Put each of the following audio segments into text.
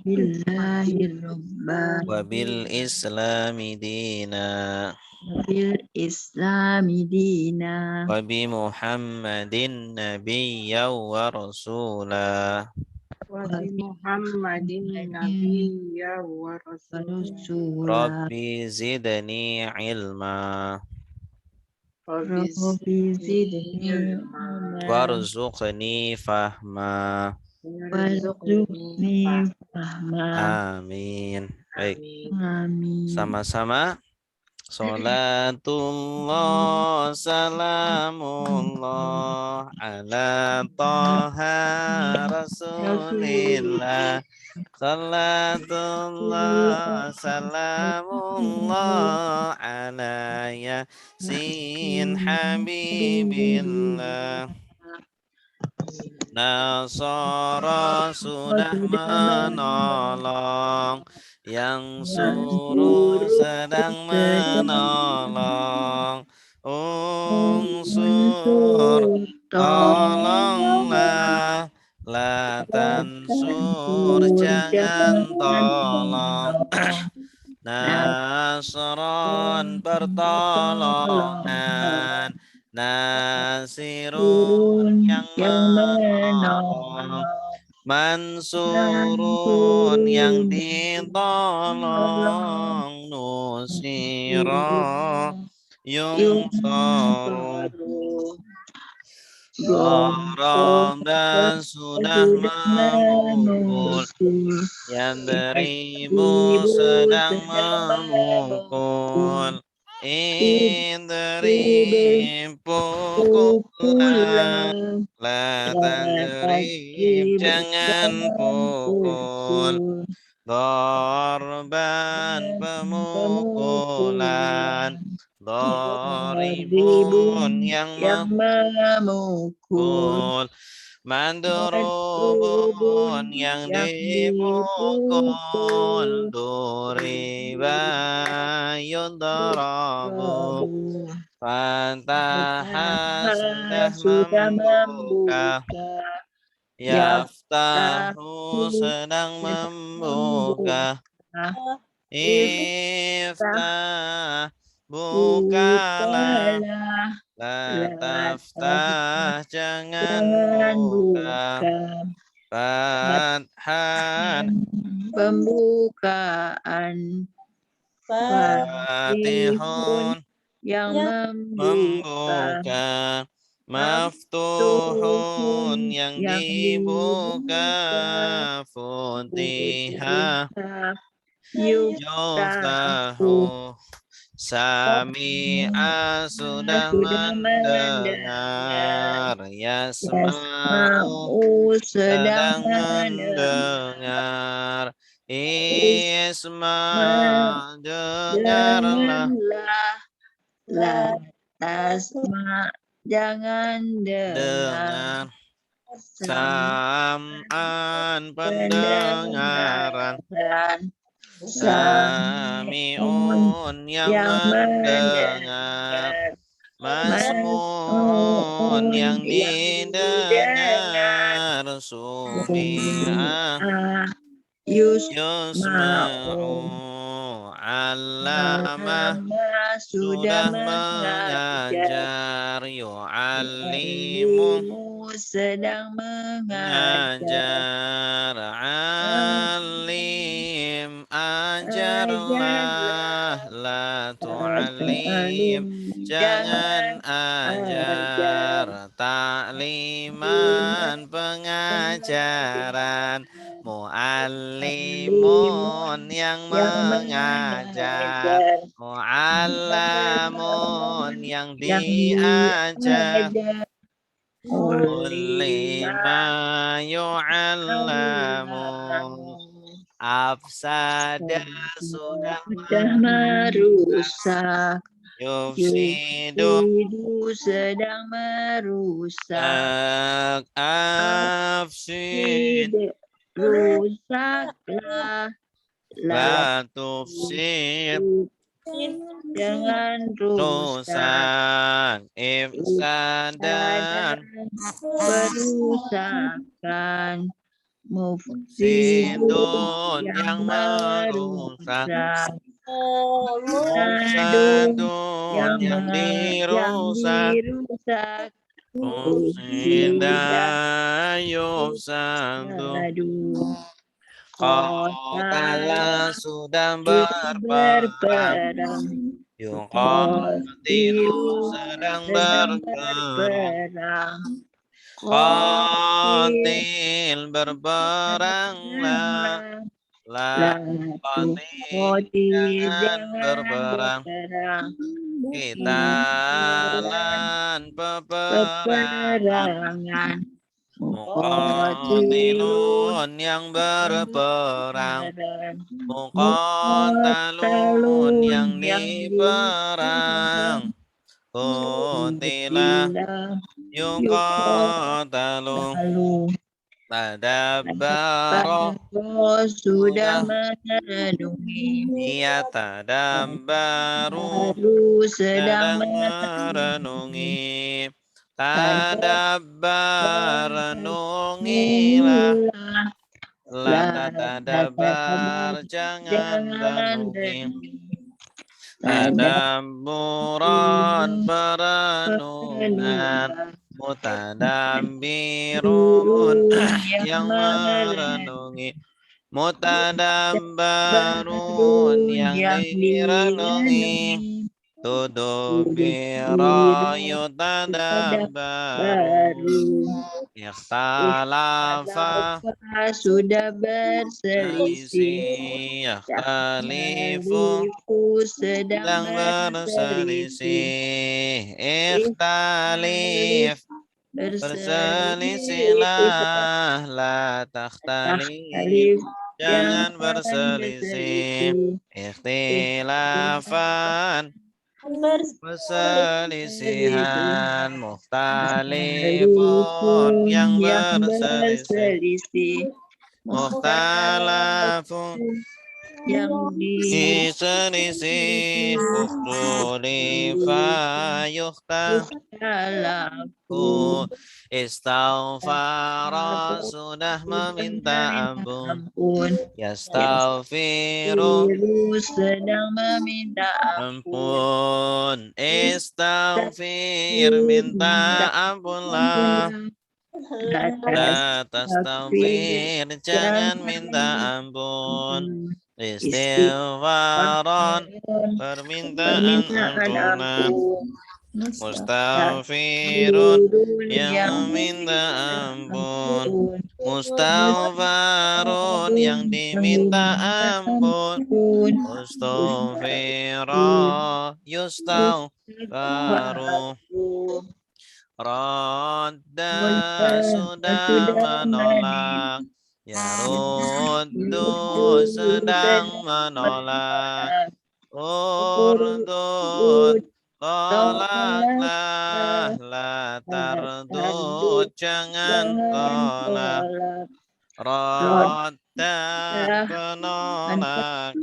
billahi robban wabil islami dina bil islami dina wabi Muhammadin nabiyya wa rasula wa وبمحمد Muhammadin نبيا ورسولا rasula Rabbi zidni ilma Rabbi وبزدني zidni علما ilma warzuqni fahma. وارزقني warzuqni فهم fahma Amin. Baik, آمين amin sama-sama. Salatullah salamullah ala taha rasulillah. Salatullah salamullah ala yasin habibillah. Nasara sudah menolong, yang suruh sedang menolong. Unsur tolonglah, la tansur jangan tolong. Nasron pertolongan, Nasirun yang menolong, Mansurun yang ditolong, Nusiro yungsaru. Darada sudah memukul, yang beribu sedang memukul. Indri pukulan, la tadrib jangan pukul. Dorban pemukulan, doribun yang memukul memukul. Mandorobun yang dipukul, duriba yudarabu. Fantaha sudah membuka, Yaftahu sedang membuka. Iftah bukalah, la taftah jangan buka. Fathan pembukaan fatihun yang membuka membuka. Maftuhun yang dibuka. Futihah yuftahu. Sami'a sudah mendengar, Yasma'u sedang mendengar. Isma' dengarlah, la tasma jangan dengar dengar. Sam'an pendengaran, Sami'un yang mendengar. Masmun yang didengar. Sumi'ah yusma'u. Allamah sudah mengajar. Yu'allimu sedang mengajar mengajar. Alim ajarlah, la tu'alim jangan ajar. Ta'liman pengajaran, mu'allimun yang mengajar. Mu'allamun yang diajar. Lima yu'allamu. Afsada sudah merusak yufsidu sedang merusak afsid rusaklah la tufsid jangan rusak rusak ifsadan perusakan Mufsidun yang merusak. Mufsadun yang dirusak. Mufsida yufsadu. Qatala sudah berperang. Yuqatilu sedang berperang. Qatil berperanglah. La qatil jangan berperang. Qitalan peperangan. Muqatilun yang berperang. Muqatalun yang diperang. Qutila yuqatalu. Tadabbara sudah merenungi. dia tadabbaru Sedang merenungi. Tadabbar renungilah. La tadabbar jangan renungi. Tadabburan perenungan. Mutadabbirun yang merenungi. Mutadabbarun yang direnungi. Tudubira yutadabbaru. Ikhtalafa sudah berselisih. Yakhtalifu sedang sedang berselisih. Ikhtalif berselisihlah. La takhtalif jangan berselisih. Ikhtilafan perselisihan. Mukhtalifun yang berselisih. Mukhtalafun yang diselisih. Ukhtulifa yuhtalafu. Istaghfara sudah meminta ampun. Yastaghfiru sedang meminta ampun. Istaghfir minta ampunlah. La tastaghfir jangan minta ampun. Istighfaran permintaan ampunan. Mustaghfirun yang meminta ampun. Mustaghfarun yang diminta ampun. Mustaghfira yustaghfaru. Radda sudah menolak. Yaruddu sedang menolak. Urdud tolaklah. La tardud jangan tolak. Radda penolakan.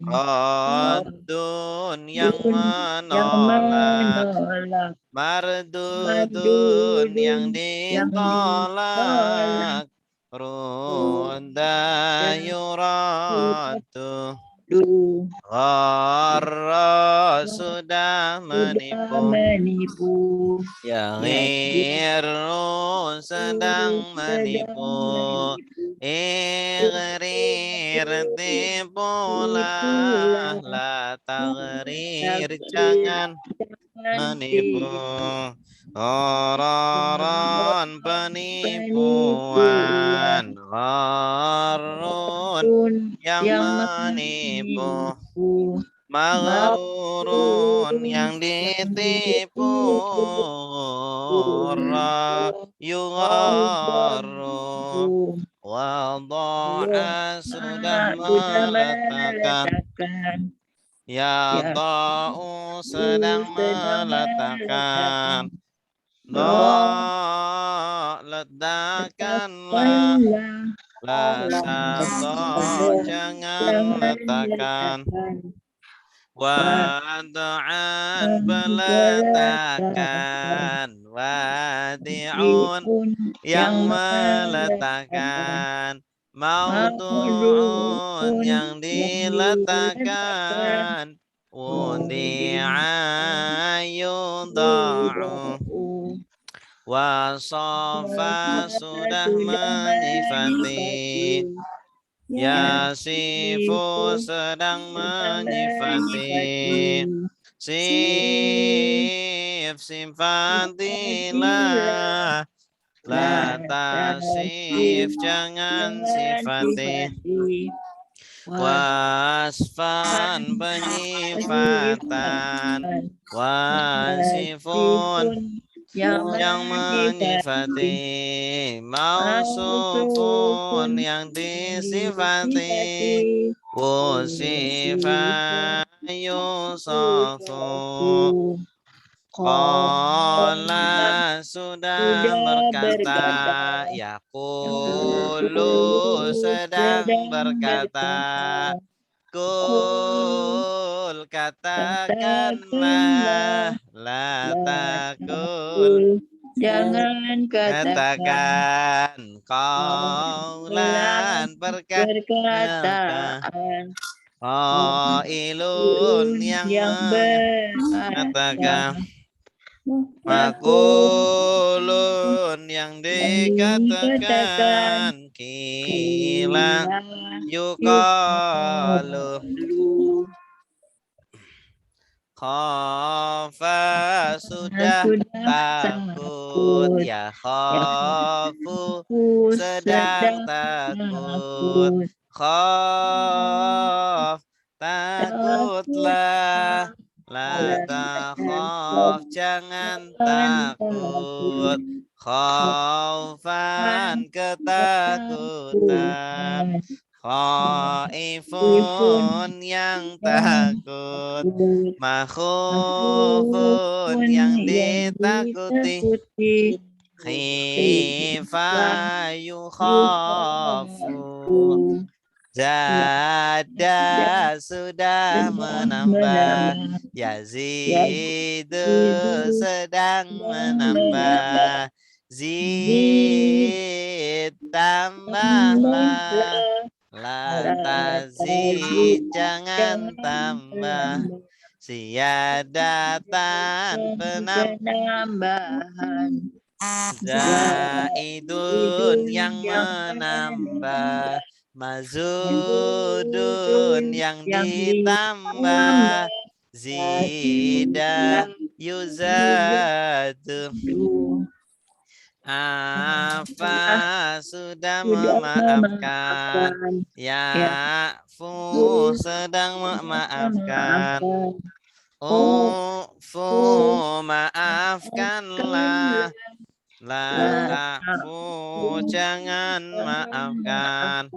Raddun yang menolak. Mardudun yang ditolak. Rudda yuratu. Gharra sudah menipu. Yaghiru sedang menipu. Ighrir tipulah. La taghrir jangan menipu. Ghararan penipuan. Gharun yang menipu. Maghrurun yang ditipu. Yugharru. Wada'a sudah meletakkan. Yada'u sedang meletakkan. Letakkanlah. La tadha jangan letakkan. Wada'an peletakan. wadi'un yang meletakkan, maudu'un yang diletakkan, wudi'a yudha'u, wasofa sudah menyifati, yasifu sedang menyifati, sif sifatilah, la tasif jangan sifati, wasfan penyifatan, wasifun yang menyifati, mausufun yang disifati, wusifa yusofu. Qala sudah berkata, yaqulu sedang berkata, kul katakanlah, la takul jangan katakan katakan, qaulan perkataan qailun yang mengatakan, makulun yang dikatakan, kila yuqalu, khafa sudah takut, ya khafu sedang takut, khaf takutlah, la takhaf jangan takut, khaufan ketakutan, khaifun yang takut, makhufun yang ditakuti, khifa yukhafu, zada sudah menambah, yazidu sedang menambah, zid tambahlah, la tazid jangan tambah, ziyadatan penambahan, zaidun yang menambah, mazudun yang ditambah, zida yuzadu, afa sudah memaafkan, ya'fu sedang memaafkan, ufu maafkanlah, la ta'fu jangan maafkan,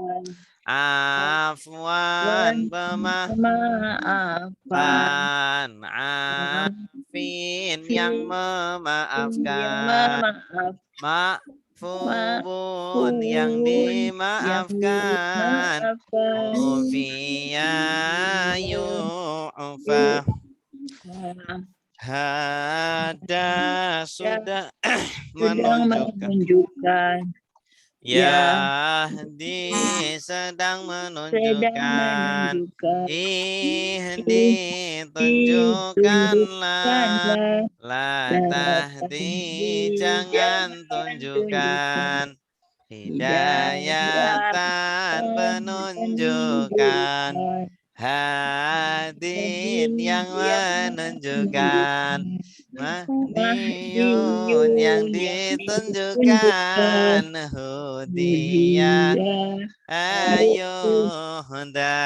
afwan pemaafan, afin yang memaafkan, ma'fubun yang dimaafkan, ufiya yu'fa, hada sudah menunjukkan, Yahdi sedang menunjukkan, ihdi tunjukkanlah, la tahdi jangan tunjukkan, hidayatan penunjukan, hadin yang menunjukkan, mahdiyun yang ditunjukkan, hudiyah ayuhda,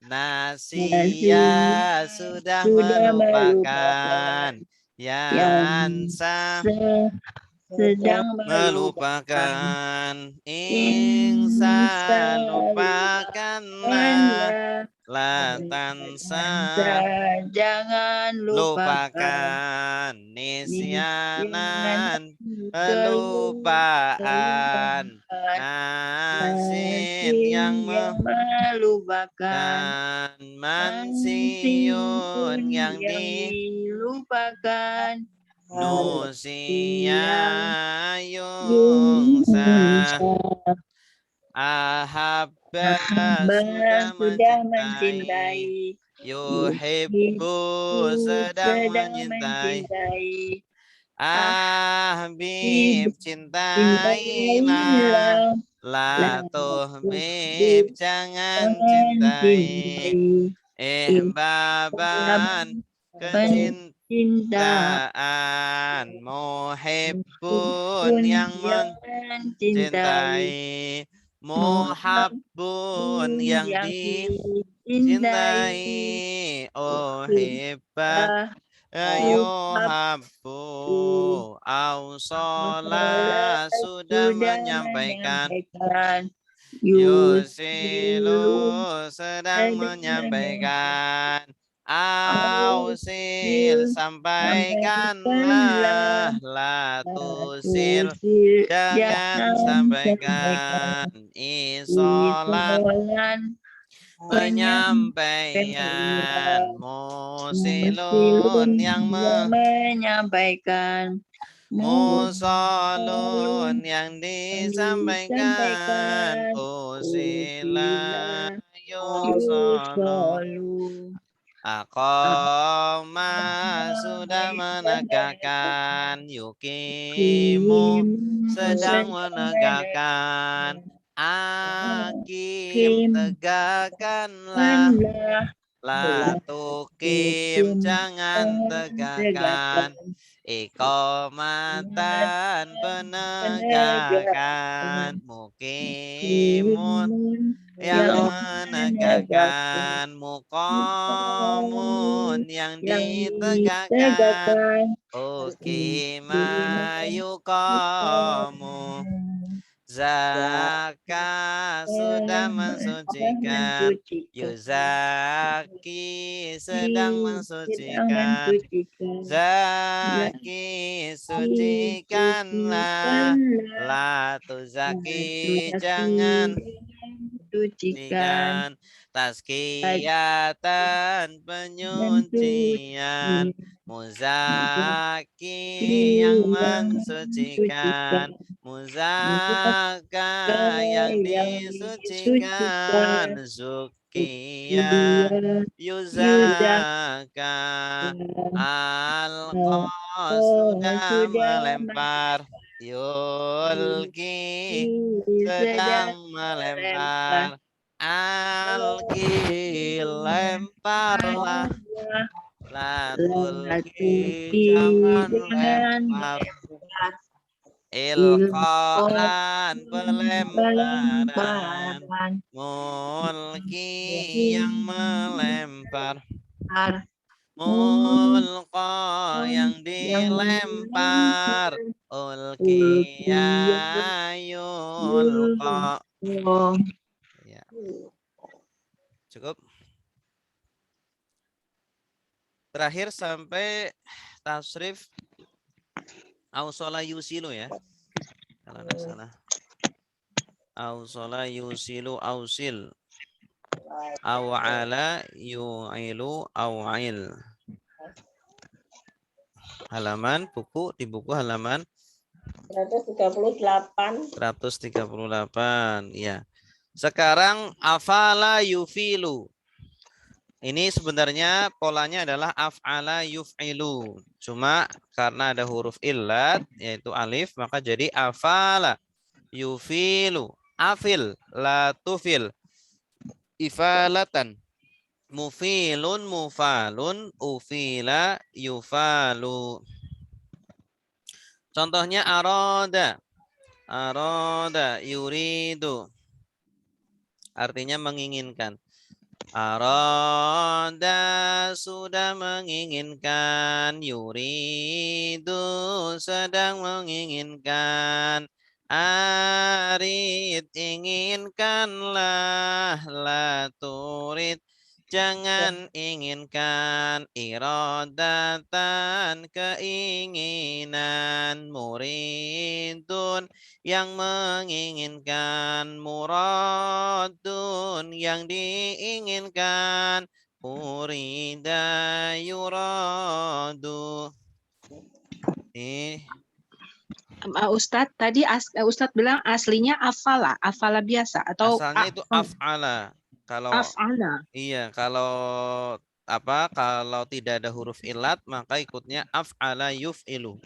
nasiyah sudah melupakan, yansa sedang melupakan, insan lupakanlah, la tansa jangan lupakan, nisyanan kelupaan, nasin yang melupakan, mansiyun yang dilupakan, nusia yungsa ahabba sudah mencintai yuhibbu sedang mencintai Habib cintailah la tuhbib jangan cintai ihbaban kecintaan muhibbun yang mencintai muhabbun yang dicintai uhibba yuhabbu awsala sudah menyampaikan yusilu sedang menyampaikan ausil sampaikanlah la tusil jangan sampaikan isolan penyampaian musilun yang menyampaikan musolun yang disampaikan usila yusolun Aqama sudah menegakkan yukimu sedang menegakkan Akim tegakkanlah la tukim jangan tegakkan iqamatan penegakan mukimun yang menegakkan muqamun yang ditegakkan ukima yuqamu Zaka sudah mensucikan Yuzaki sedang mensucikan Zaki sucikanlah La tuzaki jangan sucikan Tazkiyatan penyucian Muzaki yang mensucikan Muzaka yang disucikan Zukiya Yuzaka Alqa sudah melempar Yulki sedang melempar Alki lemparlah La tulki jangan lempar Ilqaan pelemparan Mulki yang melempar Mulqa yang dilempar Ulkiya yulqa ya. Cukup. Terakhir sampai tasrif Ausola yusilu ya. Kalau tidak salah. Ausola yusilu ausil. Aw'ala yu'ilu aw'il. Halaman buku di buku halaman 138. 138 ya. Sekarang afala yufilu. Ini sebenarnya polanya adalah af'ala yuf'ilu. Cuma karena ada huruf illat yaitu alif maka jadi afala yufilu. Afil la tufil. Ifalatan. Mufilun mufalun ufila yufalu. Contohnya arada. Arada yuridu. Artinya menginginkan. Arada sudah menginginkan, yuridu sedang menginginkan, arid inginkanlah, la turid jangan inginkan, iradatan keinginan, muridun yang menginginkan, muradun yang diinginkan, urida yuradu. Ini Ustadz tadi Ustadz bilang aslinya afala biasa atau asalnya itu af'ala. Kalau afala. iya, kalau kalau tidak ada huruf ilat maka ikutnya af'ala yuf'ilu.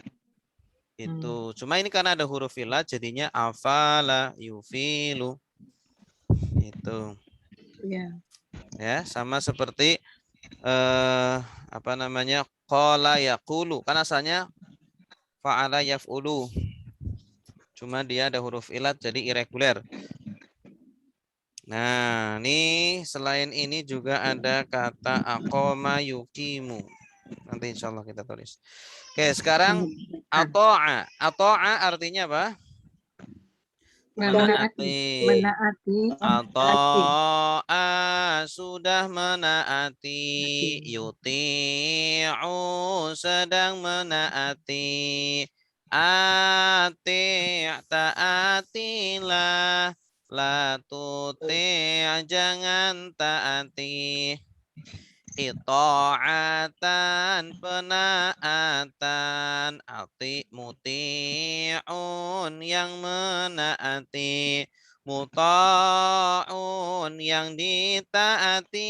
Itu. Cuma ini karena ada huruf ilat jadinya afala yufilu. Itu. Iya. Ya, sama seperti apa namanya? Qala yaqulu. Kan asalnya fa'ala yaf'ulu. Cuma dia ada huruf ilat jadi irregular. Nah, ini selain ini juga ada kata aqama yuqimu. Nanti insya Allah kita tulis. Oke, sekarang ato'a. Ato'a artinya apa? Menaati. Menaati. Ato'a sudah menaati. Yuti'u sedang menaati. Ati' taatilah. La tuti' jangan taati. Ita'atan penaatan. Ati muti'un yang menaati. Muta'un yang ditaati.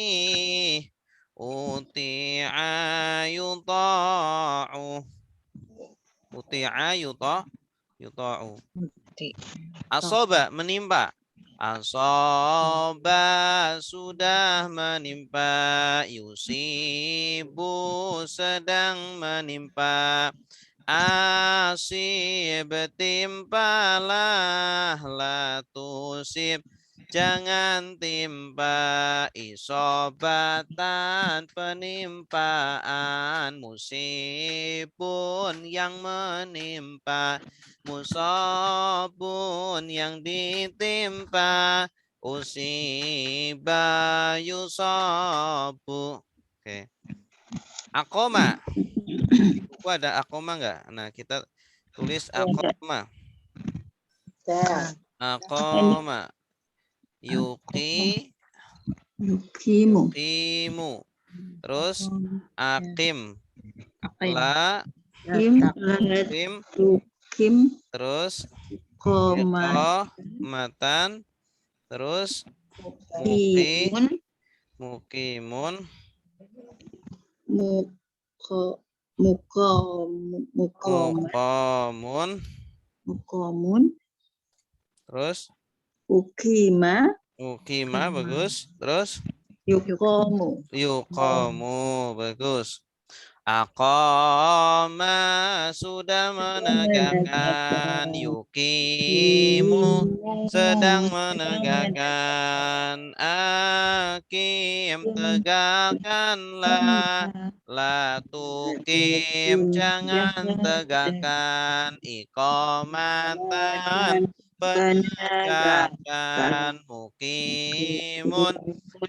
Uti'a yuta'u. Uti'a yuta'u. Asoba menimpa. Asoba sudah menimpa. Yusibu sedang menimpa. Asib timpalah. La tusib jangan timpa. Isobatan penimpaan. Musibun yang menimpa. Musabun yang ditimpa. Usiba yusabu. Oke. Akoma. Buku ada akoma enggak? Nah, kita tulis akoma. Akoma. Yukimu. Yukimu. Terus akim. La. Kim. Kim. Terus Koma. matan. Terus Kimun. mukimun. Mukomun. Mukomun. Terus Ukima. bagus. Terus Yukomu. yukomu bagus. Aqama sudah menegakkan. Yukimu sedang menegakkan. Akim tegakkanlah. La tukim jangan tegakkan. Iqamatan penegakkan. Mukimun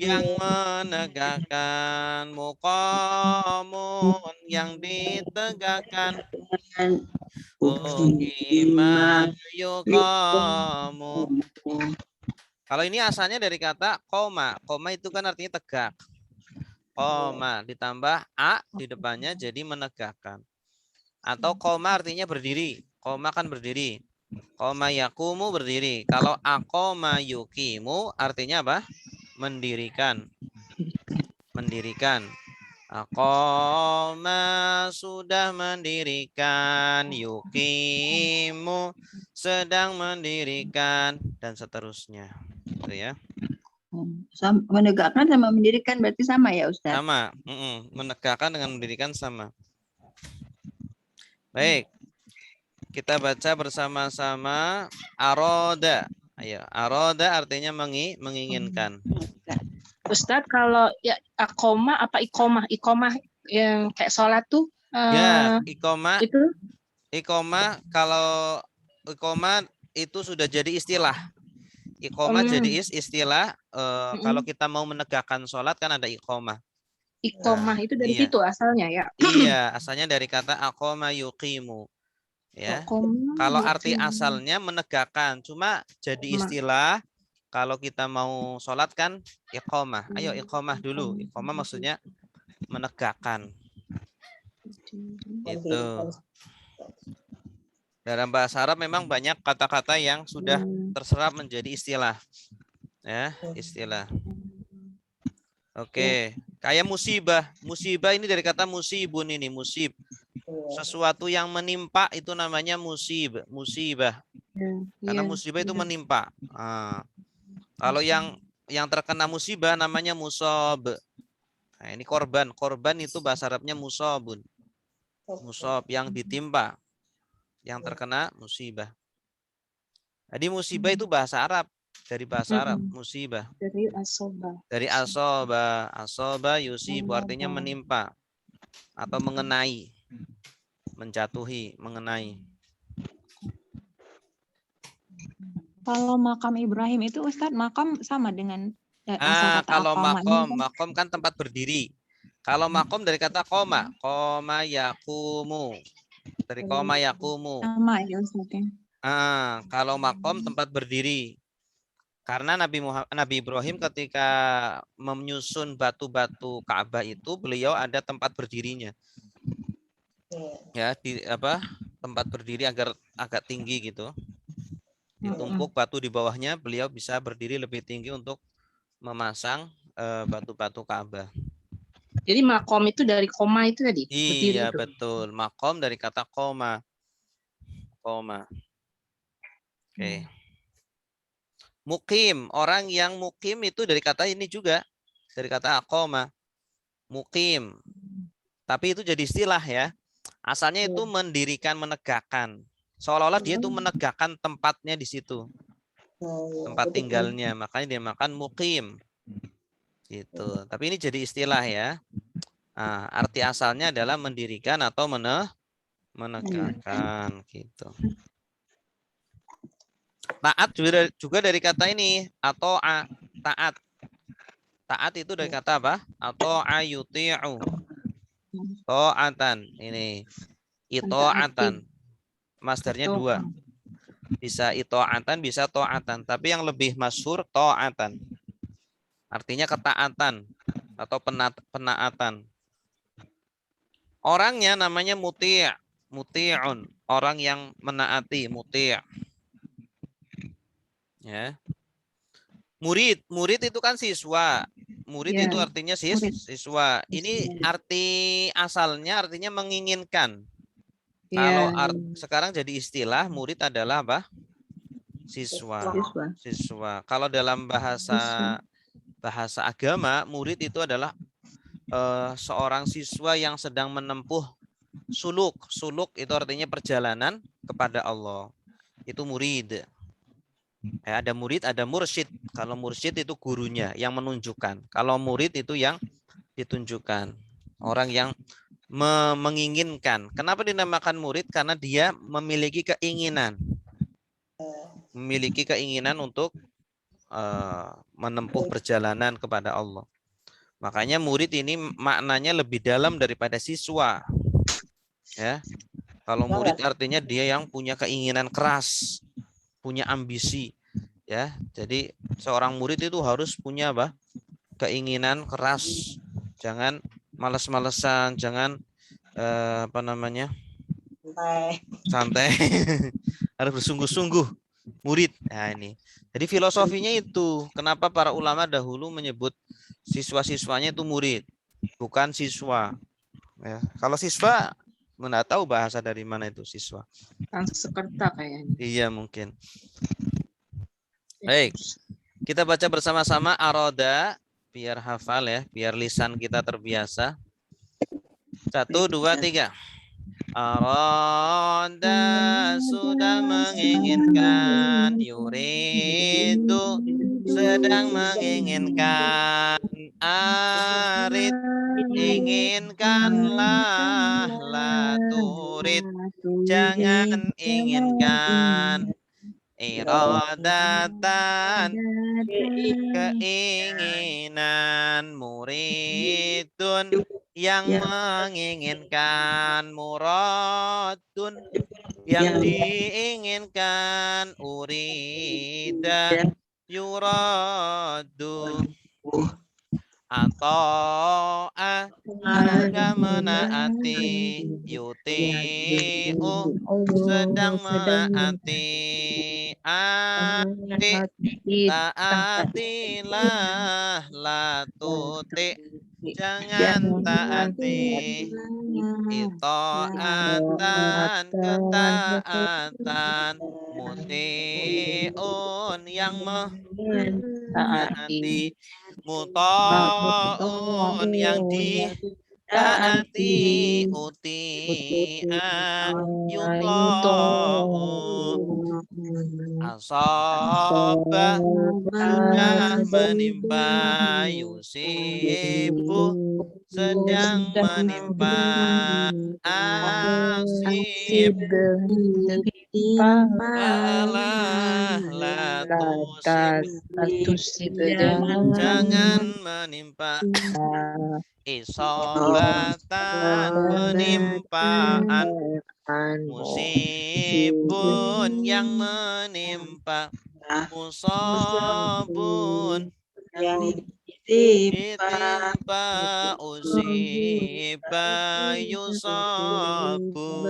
yang menegakkan. Muqamun yang ditegakkan. Ukima yuqamu. Kalau ini asalnya dari kata koma. Koma itu kan artinya tegak. Koma ditambah a di depannya jadi menegakkan. Atau koma artinya berdiri. Koma kan berdiri. Koma yakumu berdiri. Kalau akoma yukimu artinya apa? Mendirikan. Mendirikan. Aqama sudah mendirikan. Yukimu sedang mendirikan. Dan seterusnya. Gitu ya. Menegakkan sama mendirikan berarti sama ya Ustaz? Sama. Menegakkan dengan mendirikan sama. Baik. Kita baca bersama-sama aroda. Ayo, aroda artinya menginginkan. Ustadz kalau ya akoma apa ikomah yang kayak sholat tuh Ya, ikomah. itu Ikomah kalau ikomah itu sudah jadi istilah. Ikomah jadi istilah. Kalau kita mau menegakkan sholat kan ada ikomah. Ikomah itu dari situ asalnya ya. Iya, asalnya dari kata aqama yuqimu. Ya. Kalau arti asalnya menegakkan, cuma jadi istilah kalau kita mau sholat kan iqamah. Ayo iqamah dulu. Iqamah maksudnya menegakkan. Itu. Dalam bahasa Arab memang banyak kata-kata yang sudah terserap menjadi istilah. Ya, istilah. Oke, kayak musibah. Musibah ini dari kata musibun ini, musib. Sesuatu yang menimpa itu namanya musibah. Karena musibah itu menimpa. Nah, kalau yang terkena musibah namanya musob. Nah, ini korban. Korban itu bahasa Arabnya musobun. Musob yang ditimpa. Yang terkena musibah. Jadi musibah itu bahasa Arab. Dari bahasa Arab, musibah. Dari asoba. Dari asoba. Asoba yusibu artinya menimpa. Atau mengenai. Menjatuhi, mengenai. Kalau makam Ibrahim itu Ustadz, makam sama dengan asal kata Kalau aqama ini kan? makom kan tempat berdiri. Kalau makom dari kata koma yakumu. Dari koma yakumu. Sama ya Ustadz ya. Kalau makom tempat berdiri. Karena Nabi Ibrahim ketika menyusun batu-batu Ka'bah itu beliau ada tempat berdirinya. Ya, tempat berdiri agar agak tinggi gitu. Ditumpuk batu di bawahnya, beliau bisa berdiri lebih tinggi untuk memasang batu-batu Ka'bah. Jadi makom itu dari koma itu tadi? Iya, betul. Makom dari kata koma. Koma. Oke. Mukim, orang yang mukim itu dari kata ini juga. Dari kata akoma. Mukim. Tapi itu jadi istilah ya. Asalnya itu mendirikan, menegakkan. Seolah-olah dia itu menegakkan tempatnya di situ. Tempat tinggalnya. Makanya dia makan mukim. Gitu. Tapi ini jadi istilah ya. Nah, arti asalnya adalah mendirikan atau menegakkan. Gitu. Taat juga dari kata ini. Atau taat. Taat itu dari kata apa? Atau ayuti'u. Ta'atan. Ini. Ito'atan. Masdarnya 2. Bisa ito'atan, bisa ta'atan. Tapi yang lebih masyhur ta'atan. Artinya ketaatan. Atau penaatan. Orangnya namanya muti'. Muti'un. Orang yang menaati. Muti'. Ya. Murid itu kan siswa. Murid itu artinya siswa. Ini arti asalnya artinya menginginkan. Kalau sekarang jadi istilah murid adalah apa? Siswa. Kalau dalam bahasa agama, murid itu adalah seorang siswa yang sedang menempuh suluk. Suluk itu artinya perjalanan kepada Allah. Itu murid. Ya, ada murid, ada mursyid. Kalau mursyid itu gurunya yang menunjukkan. Kalau murid itu yang ditunjukkan. Orang yang menginginkan. Kenapa dinamakan murid? Karena dia memiliki keinginan. Memiliki keinginan untuk menempuh perjalanan kepada Allah. Makanya murid ini maknanya lebih dalam daripada siswa. Ya. Kalau murid artinya dia yang punya keinginan keras, punya ambisi, ya. Jadi seorang murid itu harus punya apa? Keinginan keras. Jangan malas-malesan, jangan santai. Harus bersungguh-sungguh murid. Nah, ini. Jadi filosofinya itu, kenapa para ulama dahulu menyebut siswa-siswanya itu murid, bukan siswa. Ya. Kalau siswa mana tahu bahasa dari mana itu siswa. Sekerta kayaknya. Iya mungkin. Baik, kita baca bersama-sama aroda biar hafal ya, biar lisan kita terbiasa. 1, 2, 3. Aroda sudah menginginkan, yuridu sedang menginginkan, arid inginkanlah, la turid jangan inginkan, iradatan keinginan, muridun yang menginginkan, muradun yang diinginkan, urida yuradu. atau yang menaati, yutiu sedang menaati, ati taatilah, la tuti jangan taati, itoatan ketaatan, mutiun yang menaati, muto'un yang ditaati, uti'an yuto'u, asobah sudah menimpa, yusibu sedang menimpa, asib alah la tusib jangan menimpa, isobatan penimpaan, musibun yang menimpa, musobun ditimpa, usiba yusobu,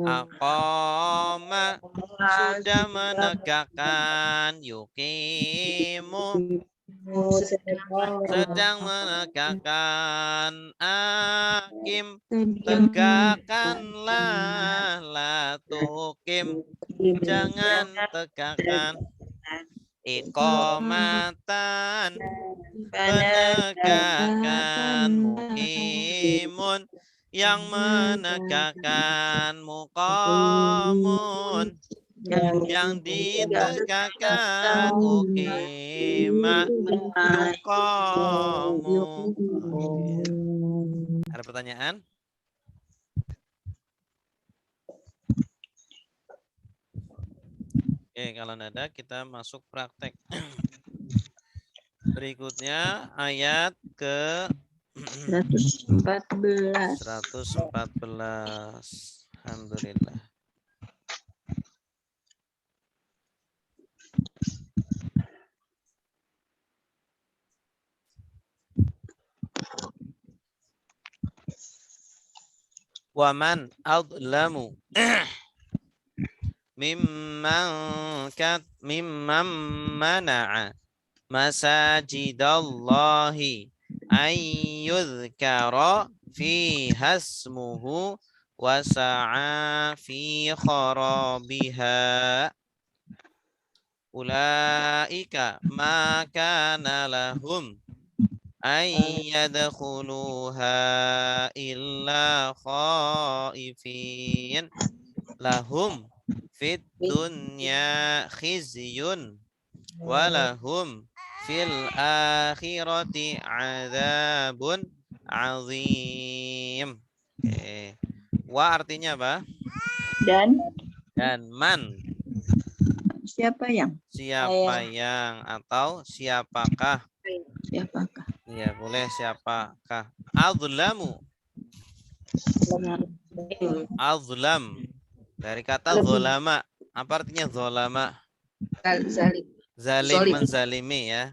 aqama sudah menegakkan, yukimu sedang menegakkan, akim tegakkanlah, la tukim jangan tegakkan, iqamatan penegakkan, mukimun yang menegakkan, muqamun yang ditegakkan, ukima muqamu. Ada pertanyaan? Oke, kalau tidak ada kita masuk praktek. Berikutnya ayat ke 114. 114. Alhamdulillah. Waman adlamu mimman mana'a masajidallahi ayyudhkara fi hasmuhu wa sa'a fi kharabiha, ulaika ma kana lahum ayyadkhuluha illa khaifin, lahum fid dunya khizyun walahum fil akhirati adzabun azim. Oke. Wa artinya apa? Dan man. siapa yang? Siapa yang atau siapakah? Siapakah? Iya, boleh siapakah. Azlamu. Azlam. Dari kata zolama. Apa artinya zolama? Zalim, menzalimi ya.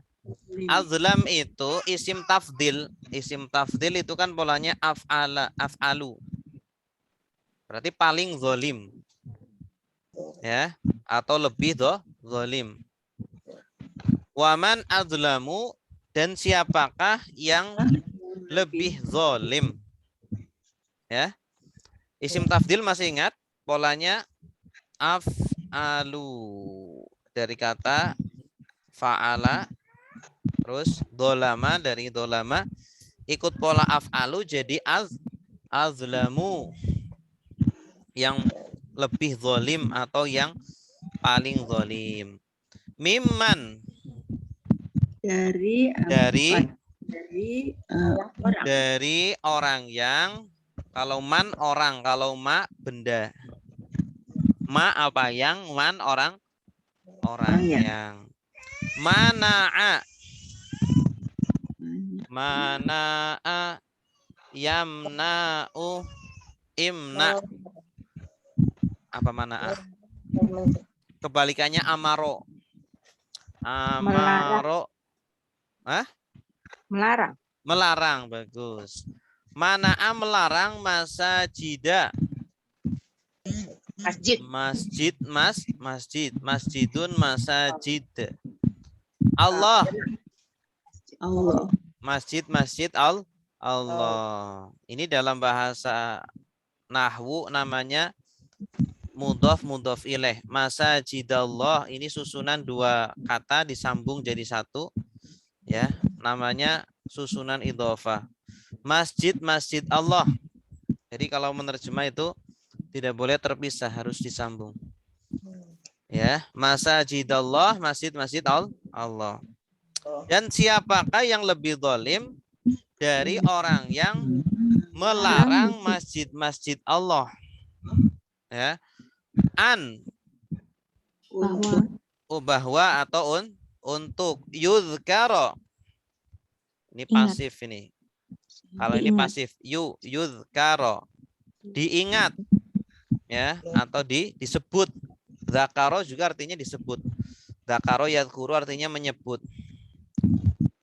Azlam itu isim tafdil. Isim tafdil itu kan polanya af'alu. Berarti paling zolim. Ya, atau lebih zolim. Waman azlamu, dan siapakah yang lebih zolim? Ya, isim tafdil masih ingat polanya af'alu, dari kata fa'ala, terus dolama, dari dolama ikut pola af'alu jadi azlamu, yang lebih zolim atau yang paling zolim. Mimman, dari orang yang, kalau man orang, kalau ma benda. Ma apa yang, man orang yang. Mana'a yamna'u imna. Apa mana'a? Kebalikannya amaro. Melarang. Melarang, bagus. Mana'a melarang masajida. Masjid. Masjidun masajid. Allah. Allah. Masjid Allah. Ini dalam bahasa nahwu namanya mudhof ilaih. Masajidallah ini susunan dua kata disambung jadi satu, ya, namanya susunan idhofah. Masjid Allah. Jadi kalau menerjemah itu tidak boleh terpisah, harus disambung. Ya, masajidallah, masjid Allah. Dan siapakah yang lebih zalim dari orang yang melarang masjid-masjid Allah? Ya. Bahwa atau untuk yuzkaro. Ini pasif ini. Kalau ini pasif, yuzkaro. Diingat. Ya, atau disebut. Zakaro juga artinya disebut. Zakaro yadhkuru artinya menyebut.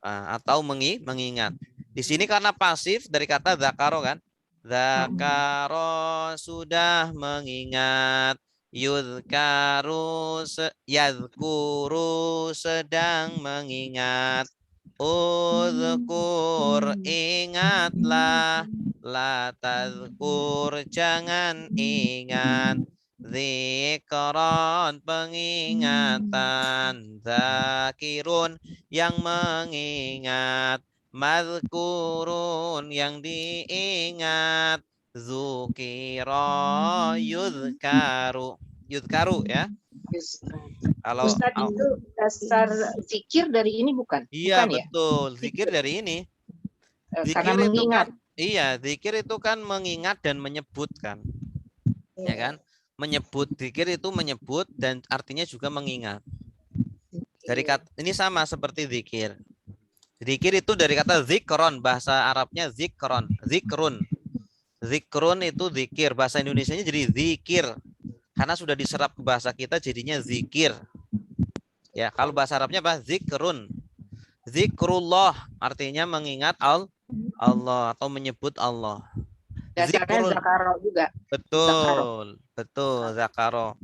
Atau mengingat. Di sini karena pasif dari kata zakaro kan. Zakaro sudah mengingat. Yudhkaru yadhkuru sedang mengingat. Udhkur ingatlah. La tadhkur jangan ingat. Zikron pengingatan. Zakirun yang mengingat. Mazkurun yang diingat. Zukiro yudhkaru. Yudhkaru ya. Kalau Ustaz itu dasar zikir dari ini bukan? Iya, Bukan, betul. Zikir dari ini. Karena Zikir itu mengingat. kan, iya, zikir itu kan mengingat dan menyebutkan. Ya kan? Menyebut, zikir itu menyebut dan artinya juga mengingat. Dari kata ini sama seperti zikir. Zikir itu dari kata zikron, bahasa Arabnya zikron, zikrun. Zikrun itu zikir, bahasa Indonesianya jadi zikir. Karena sudah diserap ke bahasa kita jadinya zikir. Ya, kalau bahasa Arabnya apa? Zikrun. Zikrullah artinya mengingat Allah atau menyebut Allah. Dasarnya zakaro juga. Betul, betul, zakaro.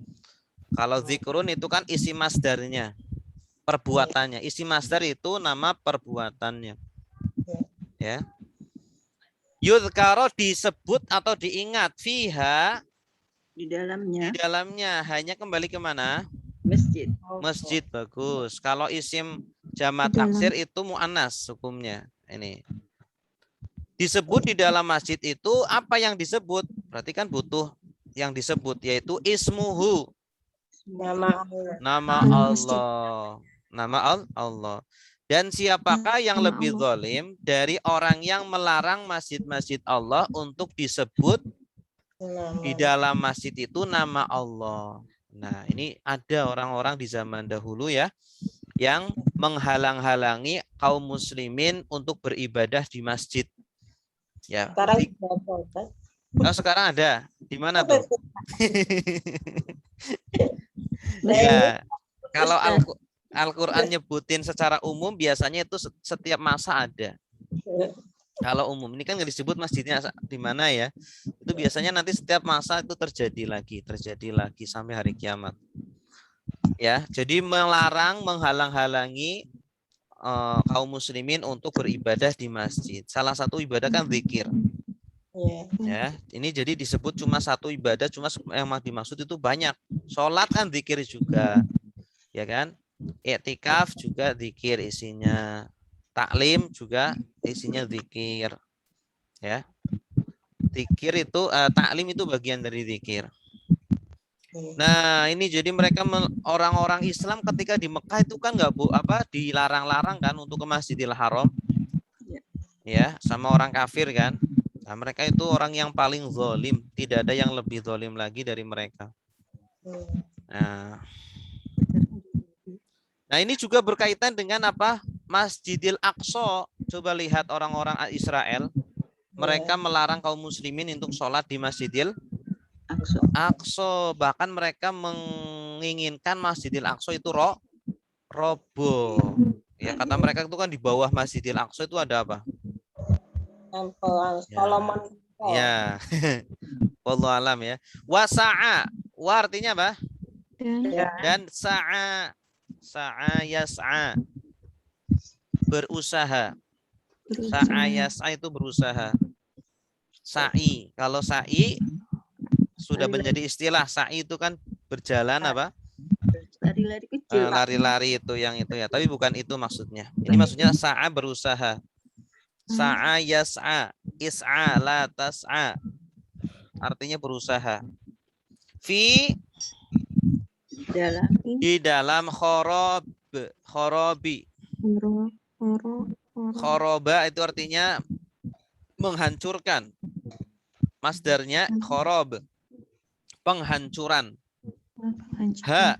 Kalau zikrun itu kan isi masdarnya, perbuatannya. Isi masdar itu nama perbuatannya. Ya. Yudhkaro disebut atau diingat. Fiha Di dalamnya. di dalamnya. Hanya kembali ke mana? Masjid. Masjid, bagus. Kalau isim jamak taksir itu mu'annas hukumnya. Ini. Disebut di dalam masjid itu apa yang disebut? Berarti kan butuh yang disebut yaitu ismuhu. Nama Allah. Nama Allah. Dan siapakah yang lebih zalim dari orang yang melarang masjid-masjid Allah untuk disebut di dalam masjid itu nama Allah. Nah, ini ada orang-orang di zaman dahulu ya yang menghalang-halangi kaum muslimin untuk beribadah di masjid. Ya. Sekarang ada. Di mana tuh? Ya. Kalau Al-Quran nyebutin secara umum biasanya itu setiap masa ada. Kalau umum ini kan nggak disebut masjidnya di mana ya. Itu biasanya nanti setiap masa itu terjadi lagi sampai hari kiamat. Ya, jadi melarang, menghalang-halangi kaum muslimin untuk beribadah di masjid. Salah satu ibadah kan zikir. Ya, ini jadi disebut cuma satu ibadah, cuma yang dimaksud itu banyak. Sholat kan zikir juga, ya kan? I'tikaf juga zikir isinya. Taklim juga isinya zikir. Ya. Zikir itu taklim itu bagian dari zikir. Nah, ini jadi mereka orang-orang Islam ketika di Mekah itu kan nggak dilarang-larang kan untuk ke Masjidil Haram. Ya, sama orang kafir kan. Nah, mereka itu orang yang paling zalim, tidak ada yang lebih zalim lagi dari mereka. Nah, ini juga berkaitan dengan apa? Masjidil Aqsa. Coba lihat orang-orang Israel, mereka melarang kaum muslimin untuk sholat di Masjidil Aqsa. Bahkan mereka menginginkan Masjidil Aqsa itu roboh. Ya, kata mereka itu kan di bawah Masjidil Aqsa itu ada apa? Temple Ya. Solomon. Ya. Wallahu alam ya. Wasa'a. Wa artinya apa? Dan sa'a. Sa'a yas'a. Berusaha. Sa'a yas'a itu berusaha. Sa'i. Kalau sa'i sudah menjadi istilah. Sa'i itu kan berjalan apa? Lari-lari kecil. Pak. Lari-lari itu ya. Tapi bukan itu maksudnya. Ini maksudnya sa'a berusaha. Sa'a yas'a. Is'a la tas'a. Artinya berusaha. Fi Dalam di dalam khorobi. Khoroba itu artinya menghancurkan. Masdarnya khorob. Penghancuran. Ha.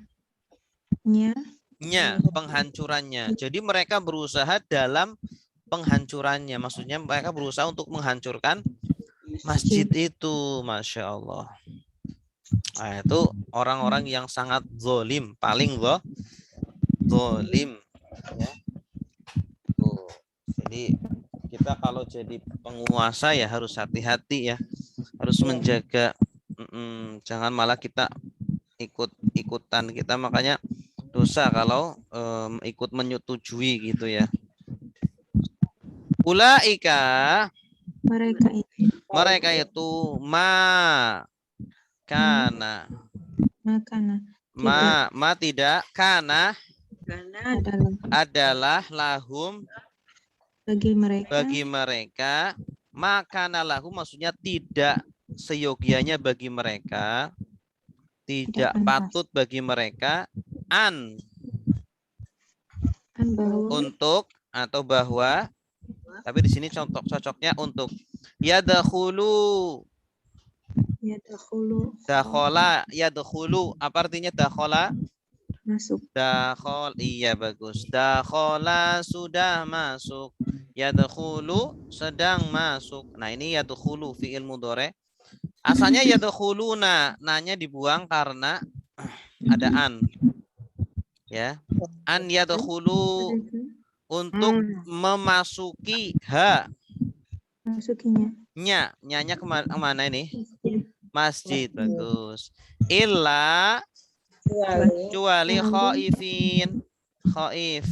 Nya. Penghancurannya. Jadi mereka berusaha dalam penghancurannya. Maksudnya mereka berusaha untuk menghancurkan masjid itu. Masya Allah. Nah, itu orang-orang yang sangat zolim. Paling zolim. Ya. Tuh. Jadi kita kalau jadi penguasa ya harus hati-hati ya. Harus menjaga. Jangan malah kita ikut-ikutan. Kita makanya dosa kalau ikut menyetujui gitu ya. Ulaika mereka itu tidak karena adalah lahum bagi mereka makana lahum maksudnya tidak seyogianya bagi mereka, tidak patut bagi mereka untuk atau bahwa, tapi di sini contoh cocoknya untuk yadkhulu. Dakhala yadkhulu, apa artinya dakhala? Masuk. Iya bagus. Dakhala sudah masuk. Yadkhulu sedang masuk. Nah, ini yadkhulu fi'il mudhari. Asalnya yadkhuluna, nanya dibuang karena ada an. Ya. An yadkhulu untuk memasuki Masukinya. Nyanya kemana ini? Masjid. Bagus. Illa kecuali khaifin. Khaif.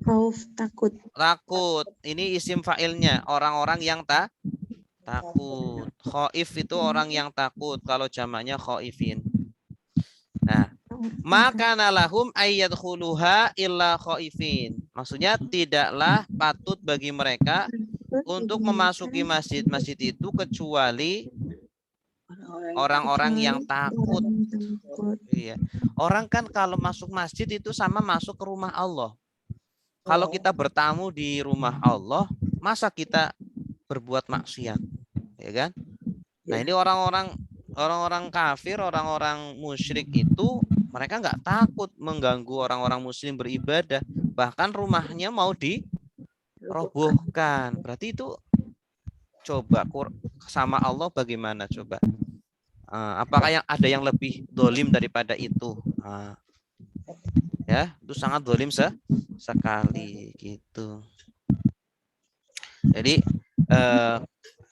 Khauf, takut. Takut. Ini isim fa'ilnya. Orang-orang yang takut. Khaif itu orang yang takut. Kalau jamaknya khaifin. Nah. Maka nalahum ayyadkhuluha illa khaifin. Maksudnya tidaklah patut bagi mereka untuk memasuki masjid itu kecuali orang-orang yang takut. Iya. Orang kan kalau masuk masjid itu sama masuk ke rumah Allah. Kalau kita bertamu di rumah Allah, masa kita berbuat maksiat, ya kan? Nah, ini orang-orang kafir, orang-orang musyrik itu mereka nggak takut mengganggu orang-orang muslim beribadah. Bahkan rumahnya mau dirobohkan. Berarti itu coba sama Allah bagaimana coba? Apakah ada yang lebih dolim daripada itu? Ya, itu sangat dolim sekali gitu. Jadi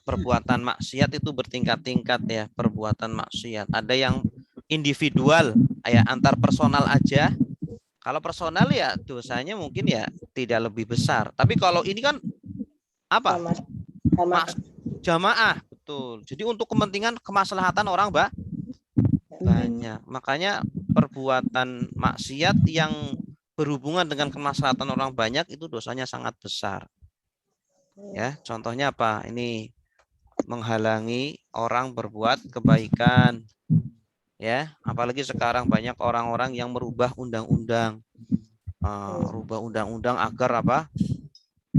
perbuatan maksiat itu bertingkat-tingkat ya, perbuatan maksiat. Ada yang individual, ya antar personal aja. Kalau personal ya dosanya mungkin ya tidak lebih besar. Tapi kalau ini kan apa? Jamaah, betul. Jadi untuk kepentingan kemaslahatan orang banyak. Makanya perbuatan maksiat yang berhubungan dengan kemaslahatan orang banyak itu dosanya sangat besar. Ya, contohnya apa? Ini menghalangi orang berbuat kebaikan. Ya, apalagi sekarang banyak orang-orang yang merubah undang-undang. Rubah undang-undang agar apa?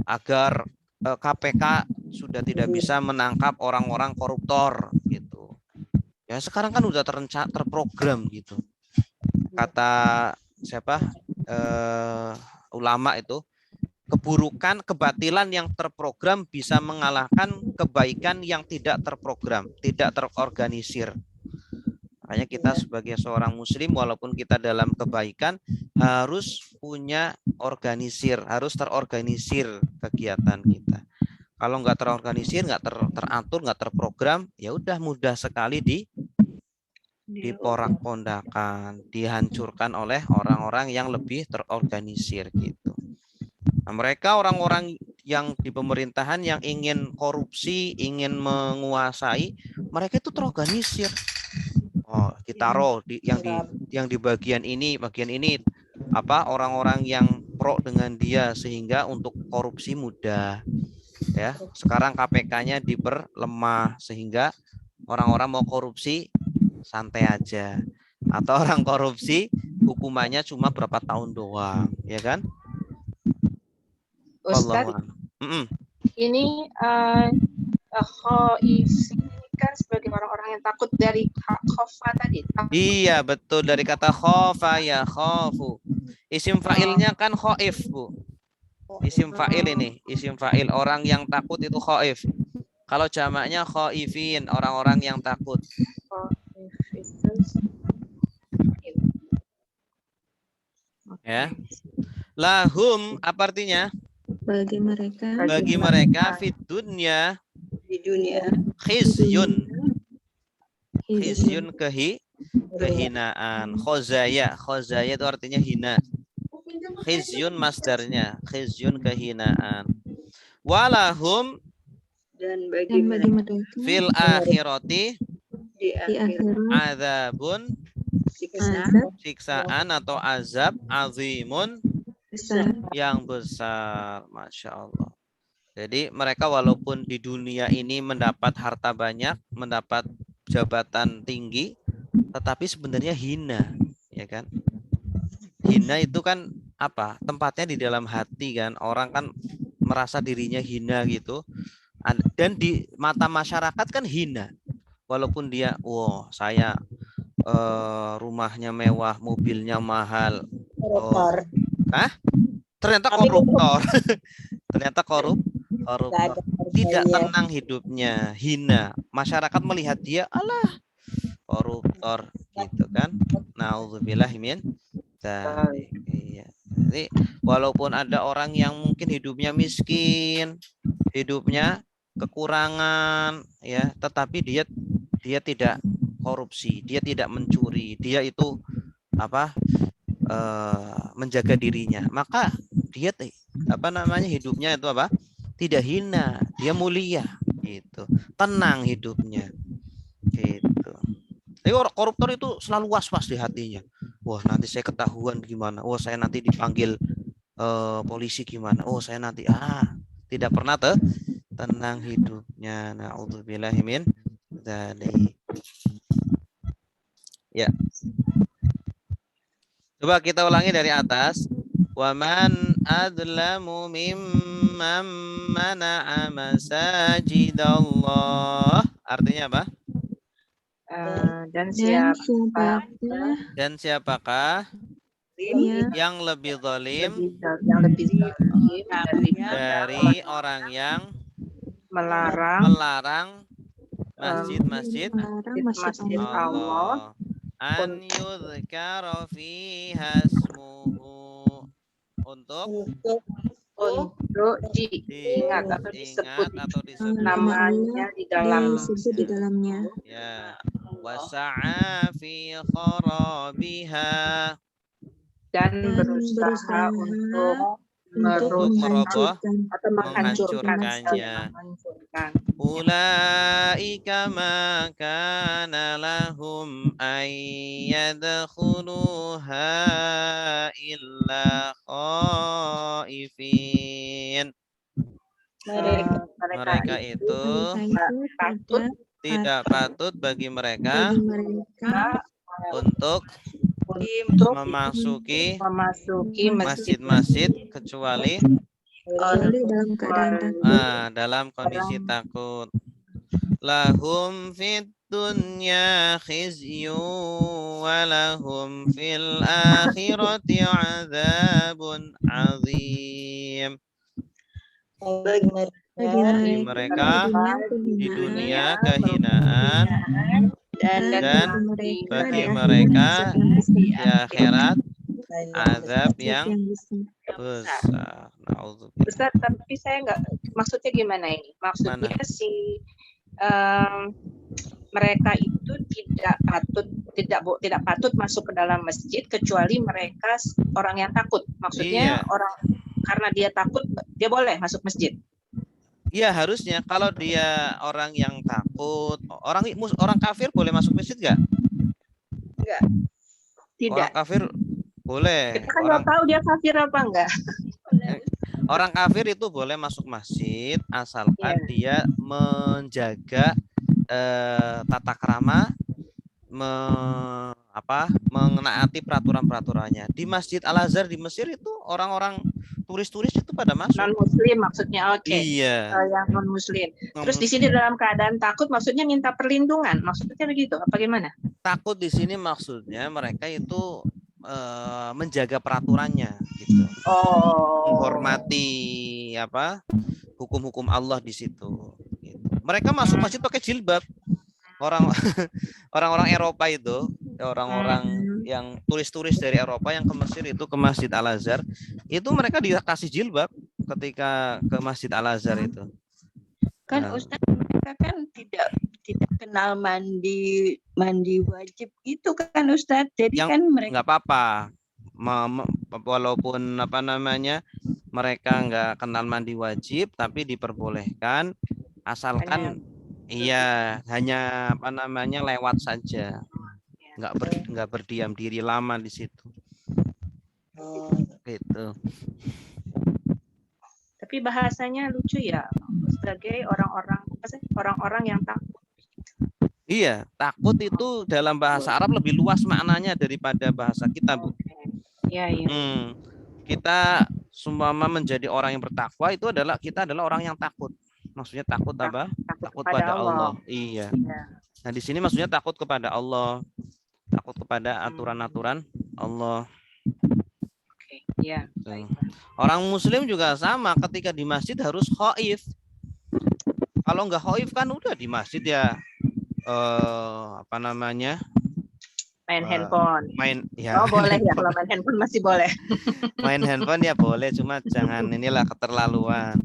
Agar KPK sudah tidak bisa menangkap orang-orang koruptor gitu. Ya, sekarang kan udah terprogram gitu. Kata siapa? Ulama itu, keburukan, kebatilan yang terprogram bisa mengalahkan kebaikan yang tidak terprogram, tidak terorganisir. Makanya kita sebagai seorang muslim walaupun kita dalam kebaikan harus punya organisir, harus terorganisir kegiatan kita. Kalau nggak terorganisir, nggak teratur, nggak terprogram, ya udah mudah sekali diporak-pondakan, dihancurkan oleh orang-orang yang lebih terorganisir gitu. Nah, mereka orang-orang yang di pemerintahan yang ingin korupsi, ingin menguasai, mereka itu terorganisir. Oh, ditaruh yang di bagian ini apa orang-orang yang pro dengan dia sehingga untuk korupsi mudah. Ya, sekarang KPK-nya diperlemah sehingga orang-orang mau korupsi santai aja. Atau orang korupsi hukumannya cuma berapa tahun doang, ya kan? Ustadz, ini khaifin kan sebagai orang-orang yang takut dari khofa tadi. Iya, betul, dari kata khofa ya khofu. Isim fa'ilnya kan khaif, Bu. Isim fa'il ini, isim fa'il orang yang takut itu khaif. Kalau jamaknya khaifin, orang-orang yang takut. Ya. Lahum apa artinya? Bagi mereka Bagi mereka fit dunya di dunia khizyun. Khizyun kehinaan. Khozaya itu artinya hina. Khizyun masdarnya, khizyun kehinaan. Walahum dan bagi mereka fil akhirati di akhirat adzabun siksaan atau azab azimun yang besar. Masya Allah. Jadi mereka walaupun di dunia ini mendapat harta banyak, mendapat jabatan tinggi, tetapi sebenarnya hina, ya kan? Hina itu kan apa? Tempatnya di dalam hati kan. Orang kan merasa dirinya hina gitu. Dan di mata masyarakat kan hina. Walaupun dia, saya rumahnya mewah, mobilnya mahal. Ternyata koruptor. Ternyata koruptor. Tidak tenang hidupnya, hina. Masyarakat melihat dia, alah, koruptor, gitu kan? Nauzubillah min dzalik. Iya. Jadi walaupun ada orang yang mungkin hidupnya miskin, hidupnya kekurangan, ya, tetapi dia tidak korupsi, dia tidak mencuri, dia itu menjaga dirinya, maka dia hidupnya itu tidak hina, dia mulia gitu, tenang hidupnya gitu. Tapi orang koruptor itu selalu was-was di hatinya, wah nanti saya ketahuan gimana, saya nanti dipanggil polisi gimana, saya nanti tidak pernah tenang hidupnya. Na'udzubillahi min dzalik. Ya. Coba kita ulangi dari atas. Waman adlamu mimman mana'a masajidallah. Artinya apa? Dan siapakah yang lebih zalim dari orang yang melarang masjid-masjid Allah an yudhkara fiha ismuhu untuk diingat atau disebut namanya di dalamnya. Ya, wasa'a fi kharabiha dan berusaha untuk meroboh atau menghancurkannya. Ulaika ma kana lahum ayyadkhuluha illa khaifin. Mereka itu tidak patut bagi mereka untuk memasuki masjid-masjid kecuali dalam kondisi takut. Lahum fid dunya khizyu wa lahum fil akhirati adzabun azim. Bagi mereka di dunia kehinaan, Dan mereka bagi di mereka di akhirat azab yang yang besar. besar. Naudzubillah. Ustaz, tapi saya nggak, maksudnya gimana ini? Maksudnya Mana? Mereka itu tidak patut masuk ke dalam masjid kecuali mereka orang yang takut. Maksudnya Iya. orang karena dia takut dia boleh masuk masjid. Iya, harusnya kalau dia orang yang takut, orang kafir boleh masuk masjid nggak? Tidak. Orang kafir boleh. Kita kan nggak tahu dia kafir apa enggak. Orang kafir itu boleh masuk masjid asalkan dia menjaga tata krama, menaati peraturan-peraturannya. Di Masjid Al-Azhar di Mesir itu orang-orang turis-turis itu pada masuk. Non muslim maksudnya, oke. Iya. Yang non muslim. Terus di sini dalam keadaan takut maksudnya minta perlindungan, maksudnya begitu apa gimana? Takut di sini maksudnya mereka itu menjaga peraturannya gitu. Menghormati hukum-hukum Allah di situ. Gitu. Mereka masuk masjid pakai jilbab. Orang-orang Eropa itu, orang-orang yang turis-turis dari Eropa yang ke Mesir itu ke Masjid Al-Azhar, itu mereka dikasih jilbab ketika ke Masjid Al-Azhar itu. Kan Ustaz, mereka kan tidak kenal mandi wajib itu kan Ustaz. Jadi yang kan mereka nggak apa-apa. Walaupun mereka nggak kenal mandi wajib, tapi diperbolehkan asalkan hanya lewat saja, nggak berdiam diri lama di situ. Gitu. Tapi bahasanya lucu ya, sebagai orang-orang yang takut. Iya, takut itu dalam bahasa Arab lebih luas maknanya daripada bahasa kita, Bu. Iya. Kita seumpama menjadi orang yang bertakwa itu kita adalah orang yang takut. Maksudnya takut apa? Takut pada Allah. Iya. Nah, di sini maksudnya takut kepada Allah. Takut kepada aturan-aturan Allah. Oke, iya. Orang muslim juga sama, ketika di masjid harus khaif. Kalau nggak khaif kan udah di masjid ya main handphone. Ya. Oh, boleh ya, kalau main handphone masih boleh. Main handphone ya boleh, cuma jangan keterlaluan.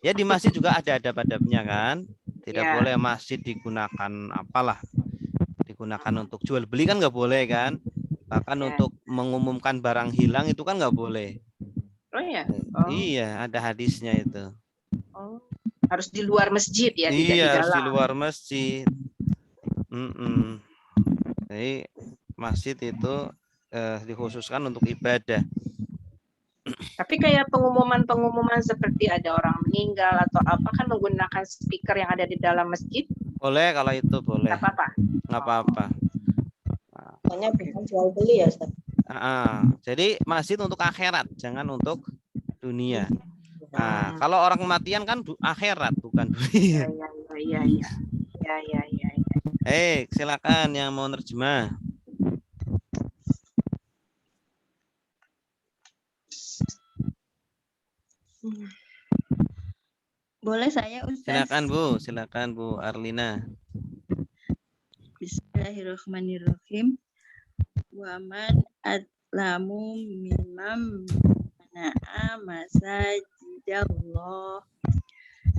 Ya di masjid juga ada adab-adabnya kan. Tidak boleh masjid digunakan digunakan untuk jual beli kan nggak boleh kan. Bahkan untuk mengumumkan barang hilang itu kan nggak boleh. Oh ya. Iya, ada hadisnya itu. Oh, harus di luar masjid ya, tidak di dalam. Harus di luar masjid. Jadi masjid itu dikhususkan untuk ibadah. Tapi kayak pengumuman seperti ada orang meninggal atau apa kan menggunakan speaker yang ada di dalam masjid? Boleh, kalau itu boleh. Nggak apa-apa. Nggak apa-apa. Pokoknya bukan jual beli ya, Ustaz. Jadi masjid untuk akhirat, jangan untuk dunia. Nah, kalau orang kematian kan akhirat bukan dunia. Iya. Silakan yang mau nerjemah. boleh saya Ustaz? Silakan Bu Arlina. Bismillahirrahmanirrahim. Wa man atlamu mimman mana'a masajidallah.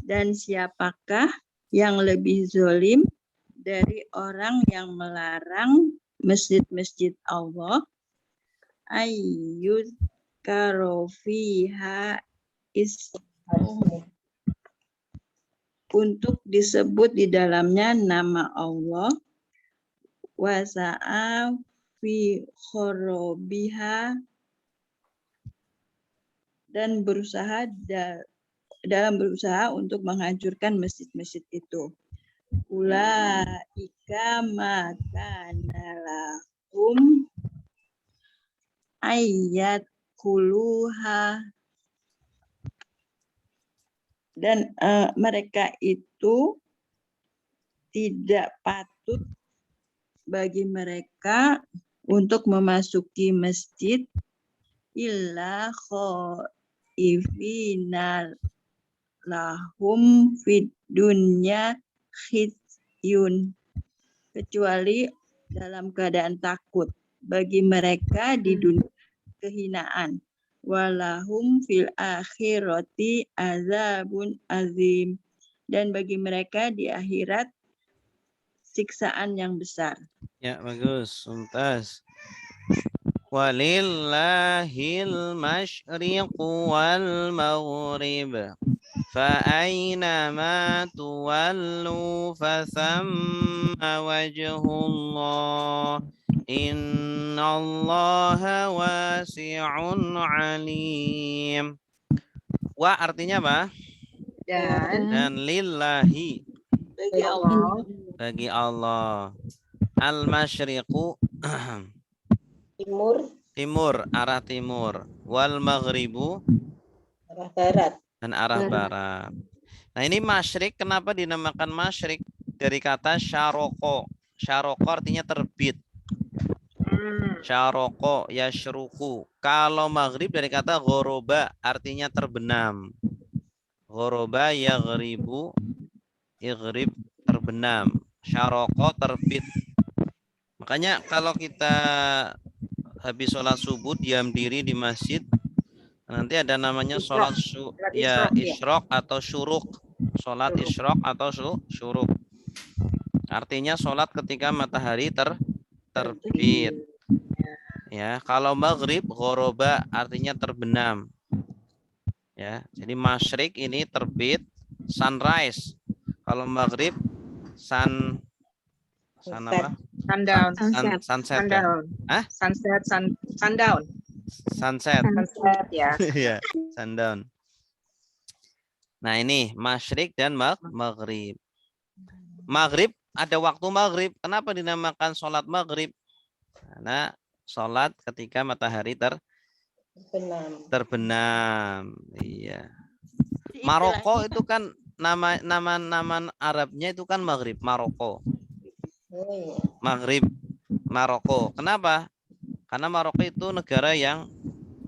Dan siapakah yang lebih zalim dari orang yang melarang masjid-masjid Allah ayyuz karofiha untuk disebut di dalamnya nama Allah wasa'a fi khorobiha dan dalam berusaha untuk menghancurkan masjid-masjid itu. Ulaika makana lahum ayat kuluha dan mereka itu tidak patut bagi mereka untuk memasuki masjid illa khaifina lahum fid dunya khizyun kecuali dalam keadaan takut. Bagi mereka di dunia kehinaan. Walahum fil akhirati azabun azim. Dan bagi mereka di akhirat siksaan yang besar. Ya, bagus. Mumtaz. Walillahil masyriqu wal maghrib. فأينما تولوا فثم وجه الله إن الله واسع عليم. Wa artinya apa? Dan lillahi Bagi Allah. bagi Allah. Al-masyriqu Timur, timur, arah timur. Wal maghribu arah barat. dan arah barat. Nah, ini masyrik, kenapa dinamakan masyrik? Dari kata syaroko. Syaroko artinya terbit. Syaroko yashruku. Kalau maghrib dari kata ghoroba artinya terbenam. Ghoroba yaghribu, ighrib terbenam. Syaroko terbit. Makanya kalau kita habis sholat subuh diam diri di masjid, nanti ada namanya sholat isyraq atau syuruk. Sholat isyraq atau syuruk. Artinya sholat ketika matahari terbit. Ya, kalau maghrib ghoroba artinya terbenam. Ya, jadi masyrik ini terbit, sunrise. Kalau maghrib apa? Sundown. Sunset. Ya? Sundown. Hah? Sundown. Sunset. Sunset ya. Ya, sundown. Nah, ini masyrik dan maghrib. Maghrib, ada waktu maghrib. Kenapa dinamakan sholat maghrib? Karena sholat ketika matahari terbenam. Iya. Maroko itu kan nama Arabnya itu kan maghrib, Maroko. Maghrib, Maroko. Kenapa? Karena Maroko itu negara yang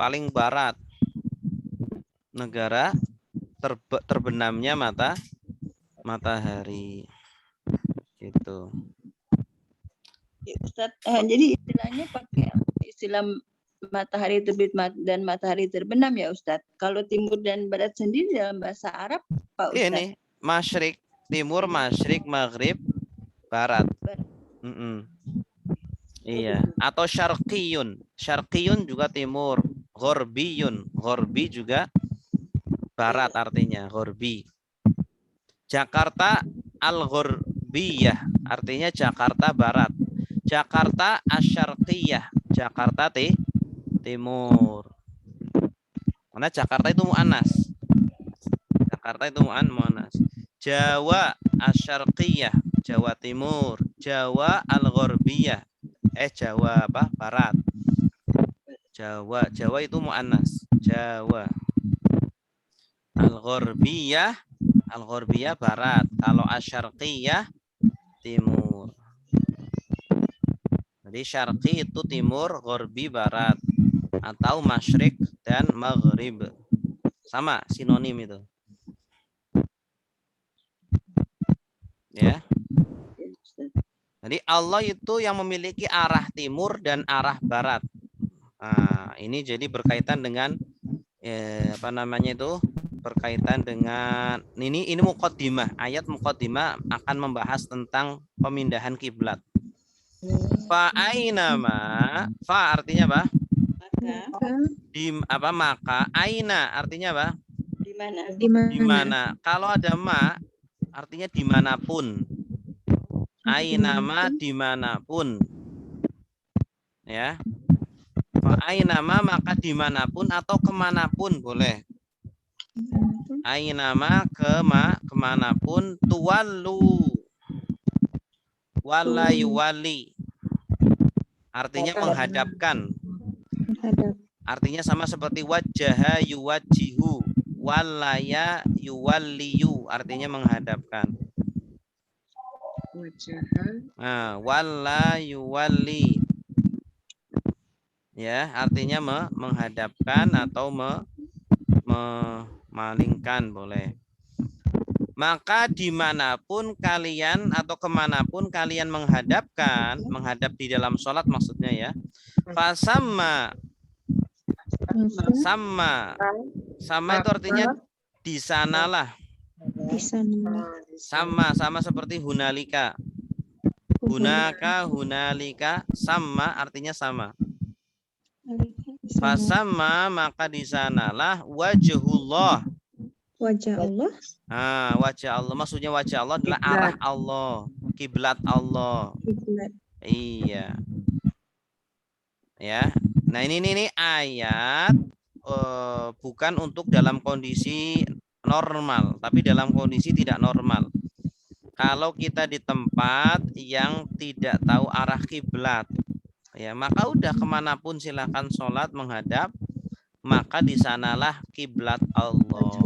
paling barat. Negara terbenamnya matahari. Gitu. Ustaz, jadi istilahnya pakai istilah matahari terbit dan matahari terbenam ya Ustaz. Kalau timur dan barat sendiri dalam bahasa Arab Pak Ustaz? Ini masyrik, timur, masyrik, maghrib, barat. Iya, atau syarqiyun. Syarqiyun juga timur, ghorbiyun. Ghorbi juga barat artinya, ghorbi. Jakarta al-ghorbiyah artinya Jakarta barat. Jakarta asyarqiyah, Jakarta timur. Karena Jakarta itu muannas. Jakarta itu muannas. Jawa asyarqiyah, Jawa timur. Jawa al-ghorbiyah, Jawa apa? Barat. Jawa itu muannas. Jawa. Al-ghorbiyah barat. Kalau asyarqiyah timur. Jadi syarqi itu timur, ghorbi barat, atau masyrik dan maghrib. Sama, sinonim itu. Ya. Jadi Allah itu yang memiliki arah timur dan arah barat. Nah, ini jadi berkaitan dengan berkaitan dengan ini muqaddimah. Ayat muqaddimah akan membahas tentang pemindahan kiblat. Fa ainama, fa artinya apa? Maka aina artinya apa? Di mana? Di mana? Kalau ada ma artinya dimanapun. Ainama dimanapun. Ya. Fa ainama maka dimanapun atau kemanapun boleh. Ainama kemanapun tuwallu. Wala yuwali. Artinya menghadapkan. Artinya sama seperti wajah yuwajihu. Walaya yuwalliyu. Artinya menghadapkan. Nah, wala yuwalli. Ya, artinya menghadapkan atau memalingkan boleh. maka dimanapun kalian atau kemanapun kalian menghadap di dalam sholat maksudnya ya. Fasamma, sama itu artinya di sanalah. Di sana. Sama seperti hunalika. Hunalika, sama artinya sama. Fasamma, maka di sanalah wajhullah. Wajah Allah. Wajah Allah, maksudnya wajah Allah adalah arah Allah, kiblat Allah. Iya. Ya. Nah, ini ayat bukan untuk dalam kondisi normal, tapi dalam kondisi tidak normal. Kalau kita di tempat yang tidak tahu arah kiblat, ya maka udah kemanapun silakan sholat menghadap, maka di sanalah kiblat Allah.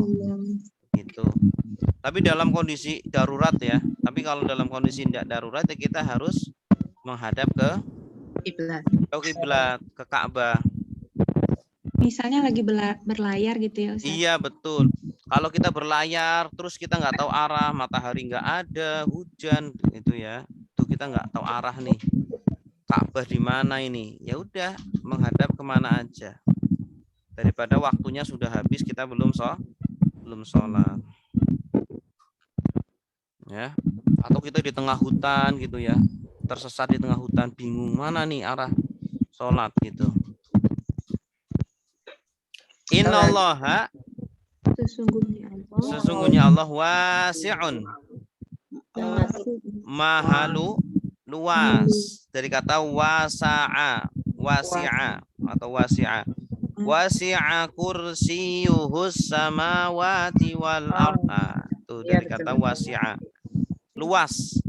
Gitu. Tapi dalam kondisi darurat ya. Tapi kalau dalam kondisi tidak darurat ya kita harus menghadap ke kiblat, ke Ka'bah. Misalnya lagi berlayar gitu ya Ustaz. Iya betul. Kalau kita berlayar terus kita nggak tahu arah, matahari nggak ada, hujan itu ya, tuh kita nggak tahu arah nih. Ka'bah di mana ini? Ya udah menghadap kemana aja. Daripada waktunya sudah habis kita belum sholat. Ya. Atau kita di tengah hutan gitu ya, tersesat di tengah hutan, bingung mana nih arah sholat gitu. Innallaha, sesungguhnya Allah wasi'un, maha luas, dari kata wasi'a atau wasi'a. Wasi'a kursiyuhus samawati wal ardh. Itu dari kata wasi'a. Luas.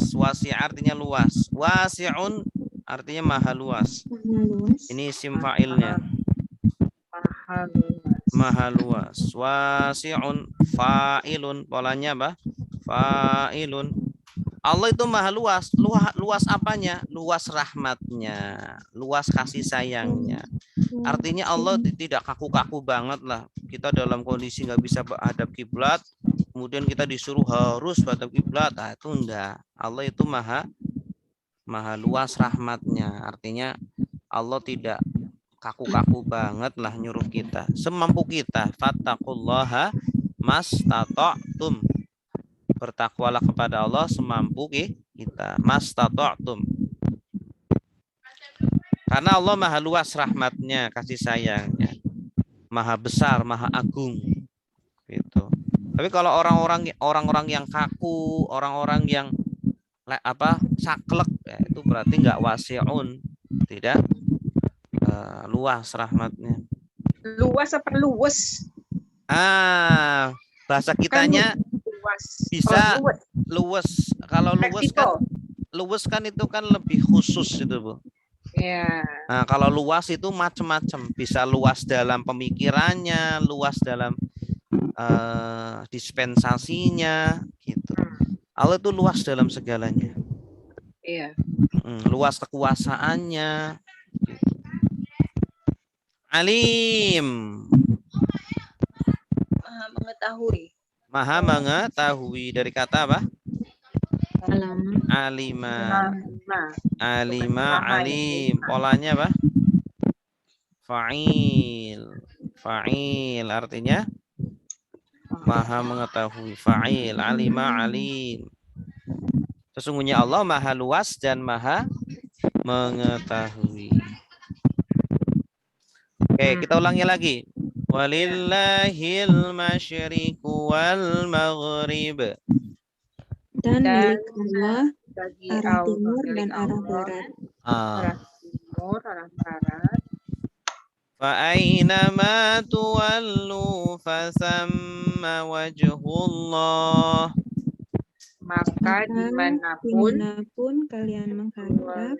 Wasi'a artinya luas. Wasi'un artinya maha luas. Ini isim fa'ilnya. Maha luas. Wasi'un fa'ilun, polanya apa? Fa'ilun. Allah itu maha luas. Luas apanya? Luas rahmatnya, luas kasih sayangnya. Artinya Allah tidak kaku-kaku banget lah. Kita dalam kondisi nggak bisa hadap kiblat, kemudian kita disuruh harus hadap kiblat. Nah, itu enggak. Allah itu maha luas rahmatnya. Artinya Allah tidak kaku-kaku banget lah nyuruh kita. Semampu kita. Fattaqullaha mastata'tum. Bertakwalah kepada Allah semampu kita. Mastata'tum. Karena Allah maha luas rahmatnya, kasih sayangnya. Maha besar, maha agung. Gitu. Tapi kalau orang-orang yang kaku, orang-orang yang saklek, ya, itu berarti enggak wasi'un. Tidak luas rahmatnya. Luas apa luwes? Bahasa kitanya bisa luwes. Kalau luwes kan itu kan lebih khusus itu, Bu. Ya. Nah, kalau luas itu macam-macam. Bisa luas dalam pemikirannya, luas dalam dispensasinya, gitu. Allah itu luas dalam segalanya. Iya. Luas kekuasaannya. Gitu. Alim. Maha mengetahui. Maha mengetahui, dari kata apa? Alima. Alim. Polanya apa? Fa'il artinya maha mengetahui. Fa'il, alima, alim. Sesungguhnya Allah maha luas dan maha mengetahui. Oke, kita ulangi lagi. Walillahil masyriqu wal maghrib. Dan milik Allah Bagi arah Allah, timur milik dan arah Allah, barat. arah timur, arah barat. Fa'ainama tuwallu fasamma wajhullah. Maka dimanapun kalian menghadap,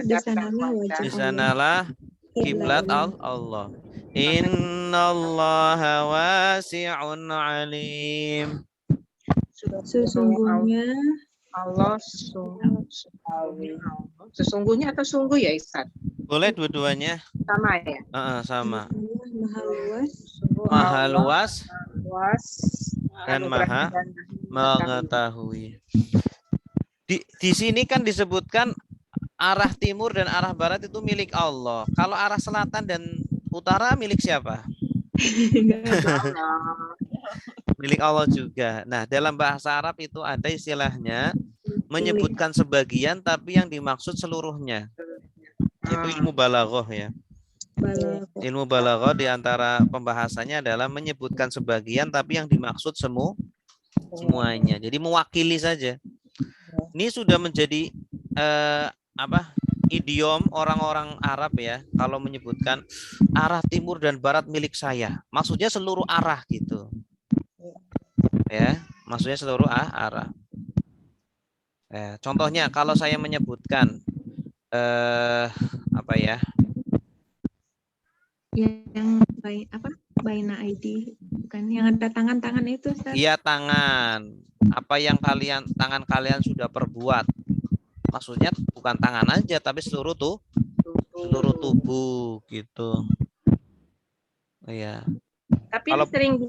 di sanalah wajah Di sanalah kiblat Allah. Innallaha wasi'un alim. Sesungguhnya Allah sesungguhnya atau sungguh ya Ustaz? Boleh dua-duanya? Sama ya? Sama. Maha luas. Sungguh Maha Allah luas luas dan anugerahnya maha dan mengetahui. Di sini kan disebutkan arah timur dan arah barat itu milik Allah. Kalau arah selatan dan utara milik siapa? Allah. Milik Allah juga. Nah, dalam bahasa Arab itu ada istilahnya menyebutkan sebagian tapi yang dimaksud seluruhnya. Itu ilmu balaghah ya. Balaghah. Ilmu balaghah di antara pembahasannya adalah menyebutkan sebagian tapi yang dimaksud semuanya. Jadi mewakili saja. Ini sudah menjadi idiom orang-orang Arab ya, kalau menyebutkan arah timur dan barat milik saya. Maksudnya seluruh arah gitu. Ya, maksudnya seluruh arah. Contohnya kalau saya menyebutkan apa ya? Yang Baina ID, bukan yang ada tangan-tangan itu, Ustaz. Iya, tangan. Apa yang tangan kalian sudah perbuat. Maksudnya bukan tangan aja tapi seluruh tubuh gitu. Iya. Tapi Kalau ini sering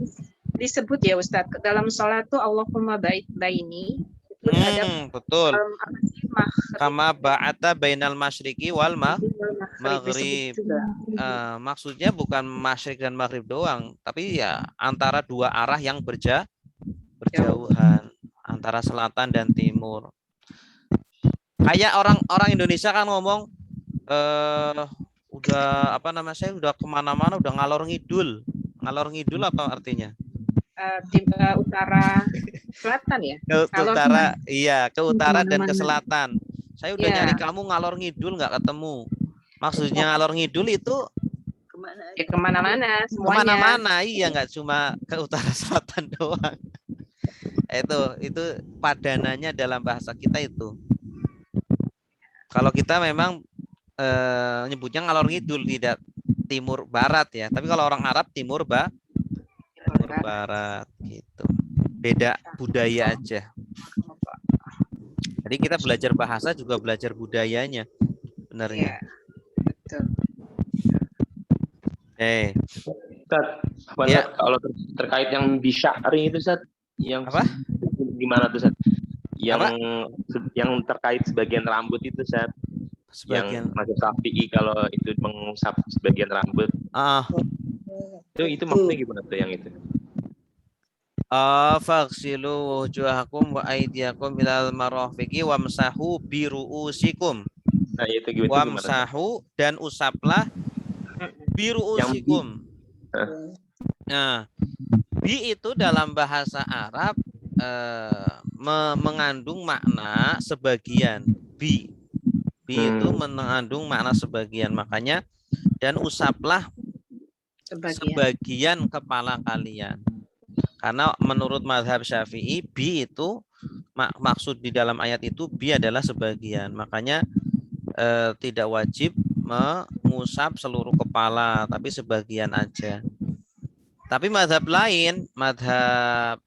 disebut ya Ustadz, dalam sholat tuh Allahumma baini itu ada betul. apa sih, Kama ba'ata bainal masyriqi wal maghrib. disebut juga. Maksudnya bukan masyrik dan maghrib doang, tapi ya antara dua arah yang berjauhan, antara selatan dan timur. Kayak orang Indonesia kan ngomong udah saya udah kemana-mana, udah ngalor ngidul. Ngalor ngidul apa artinya? Utara selatan ya. Ke utara, iya, ke utara dan ke selatan. Saya udah nyari kamu ngalor ngidul nggak ketemu. Maksudnya ngalor ngidul itu kemana-mana semuanya. Kemana-mana, iya, nggak cuma ke utara selatan doang. Itu padanannya dalam bahasa kita itu. Kalau kita memang nyebutnya ngalor ngidul, tidak timur barat ya. Tapi kalau orang Arab timur barat gitu. Beda budaya aja. Jadi kita belajar bahasa juga belajar budayanya sebenarnya. Ustaz, kalau terkait yang disyari itu Ustaz, yang apa? Gimana tuh Ustaz? Yang terkait sebagian rambut itu Ustaz. Yang masuk Syafi'i kalau itu mengusap sebagian rambut. Itu maksudnya gimana tuh yang itu? Faghsilu wujuhakum wa aydiyakum ilal marafiqi wamsahu bi ru'usikum. Nah, itu gimana? Wamsahu dan usaplah bi ru'usikum. Nah, bi itu dalam bahasa Arab mengandung makna sebagian. Bi itu mengandung makna sebagian. Makanya dan usaplah sebagian kepala kalian. Karena menurut mazhab Syafi'i, bi itu maksud di dalam ayat itu bi adalah sebagian. Makanya tidak wajib mengusap seluruh kepala, tapi sebagian aja. Tapi mazhab lain, mazhab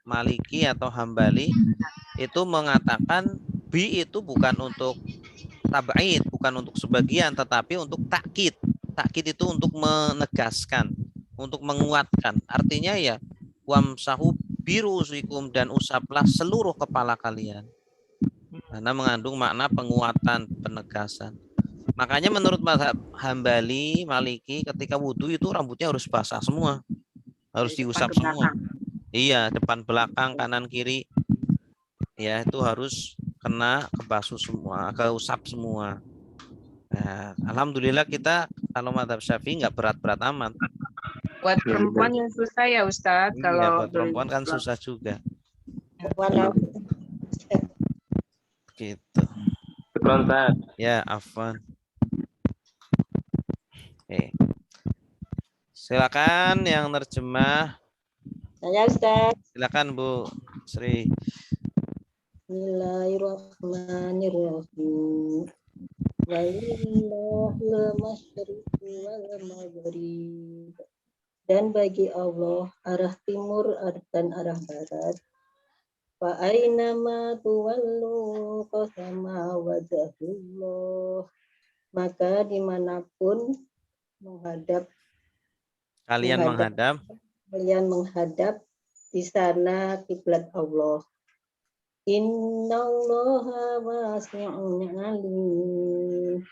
Maliki atau Hambali itu mengatakan bi itu bukan untuk tab'id, bukan untuk sebagian, tetapi untuk takkid. Takkid itu untuk menegaskan, untuk menguatkan. Artinya ya wamsahu birusikum dan usaplah seluruh kepala kalian. Karena mengandung makna penguatan, penegasan. Makanya menurut mazhab Hambali, Maliki, ketika wudhu itu rambutnya harus basah semua. Harus diusap semua. Iya, depan belakang, kanan kiri. Ya, itu harus kena kebasuh semua, keusap semua. Nah, alhamdulillah kita kalau mazhab Syafi'i nggak berat-berat amat. Buat perempuan yang susah ya Ustadz. Kalau buat perempuan kan susah juga. Gitu. Ya, afwan. Oke. Silakan yang nerjemah. Saya Ustaz. Silakan Bu Sri. Bismillahirrahmanirrahim. Walillahil masyriqu wal maghrib. Dan bagi Allah arah timur dan arah barat. Fa aina ma tuwallu qasama wajhullah. Maka dimanapun menghadap Kalian menghadap. Kalian menghadap di sana kiblat Allah. Innallaha wasi'un alim.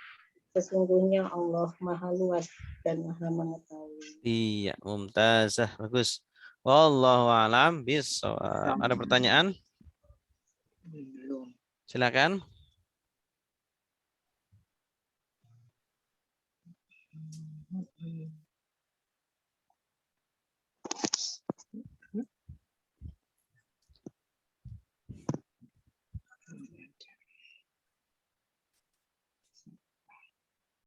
Sesungguhnya Allah Maha Luas dan Maha Mengetahui. Iya, mumtazah, bagus. Wallahu a'lam bishawab. Ada pertanyaan? Silakan.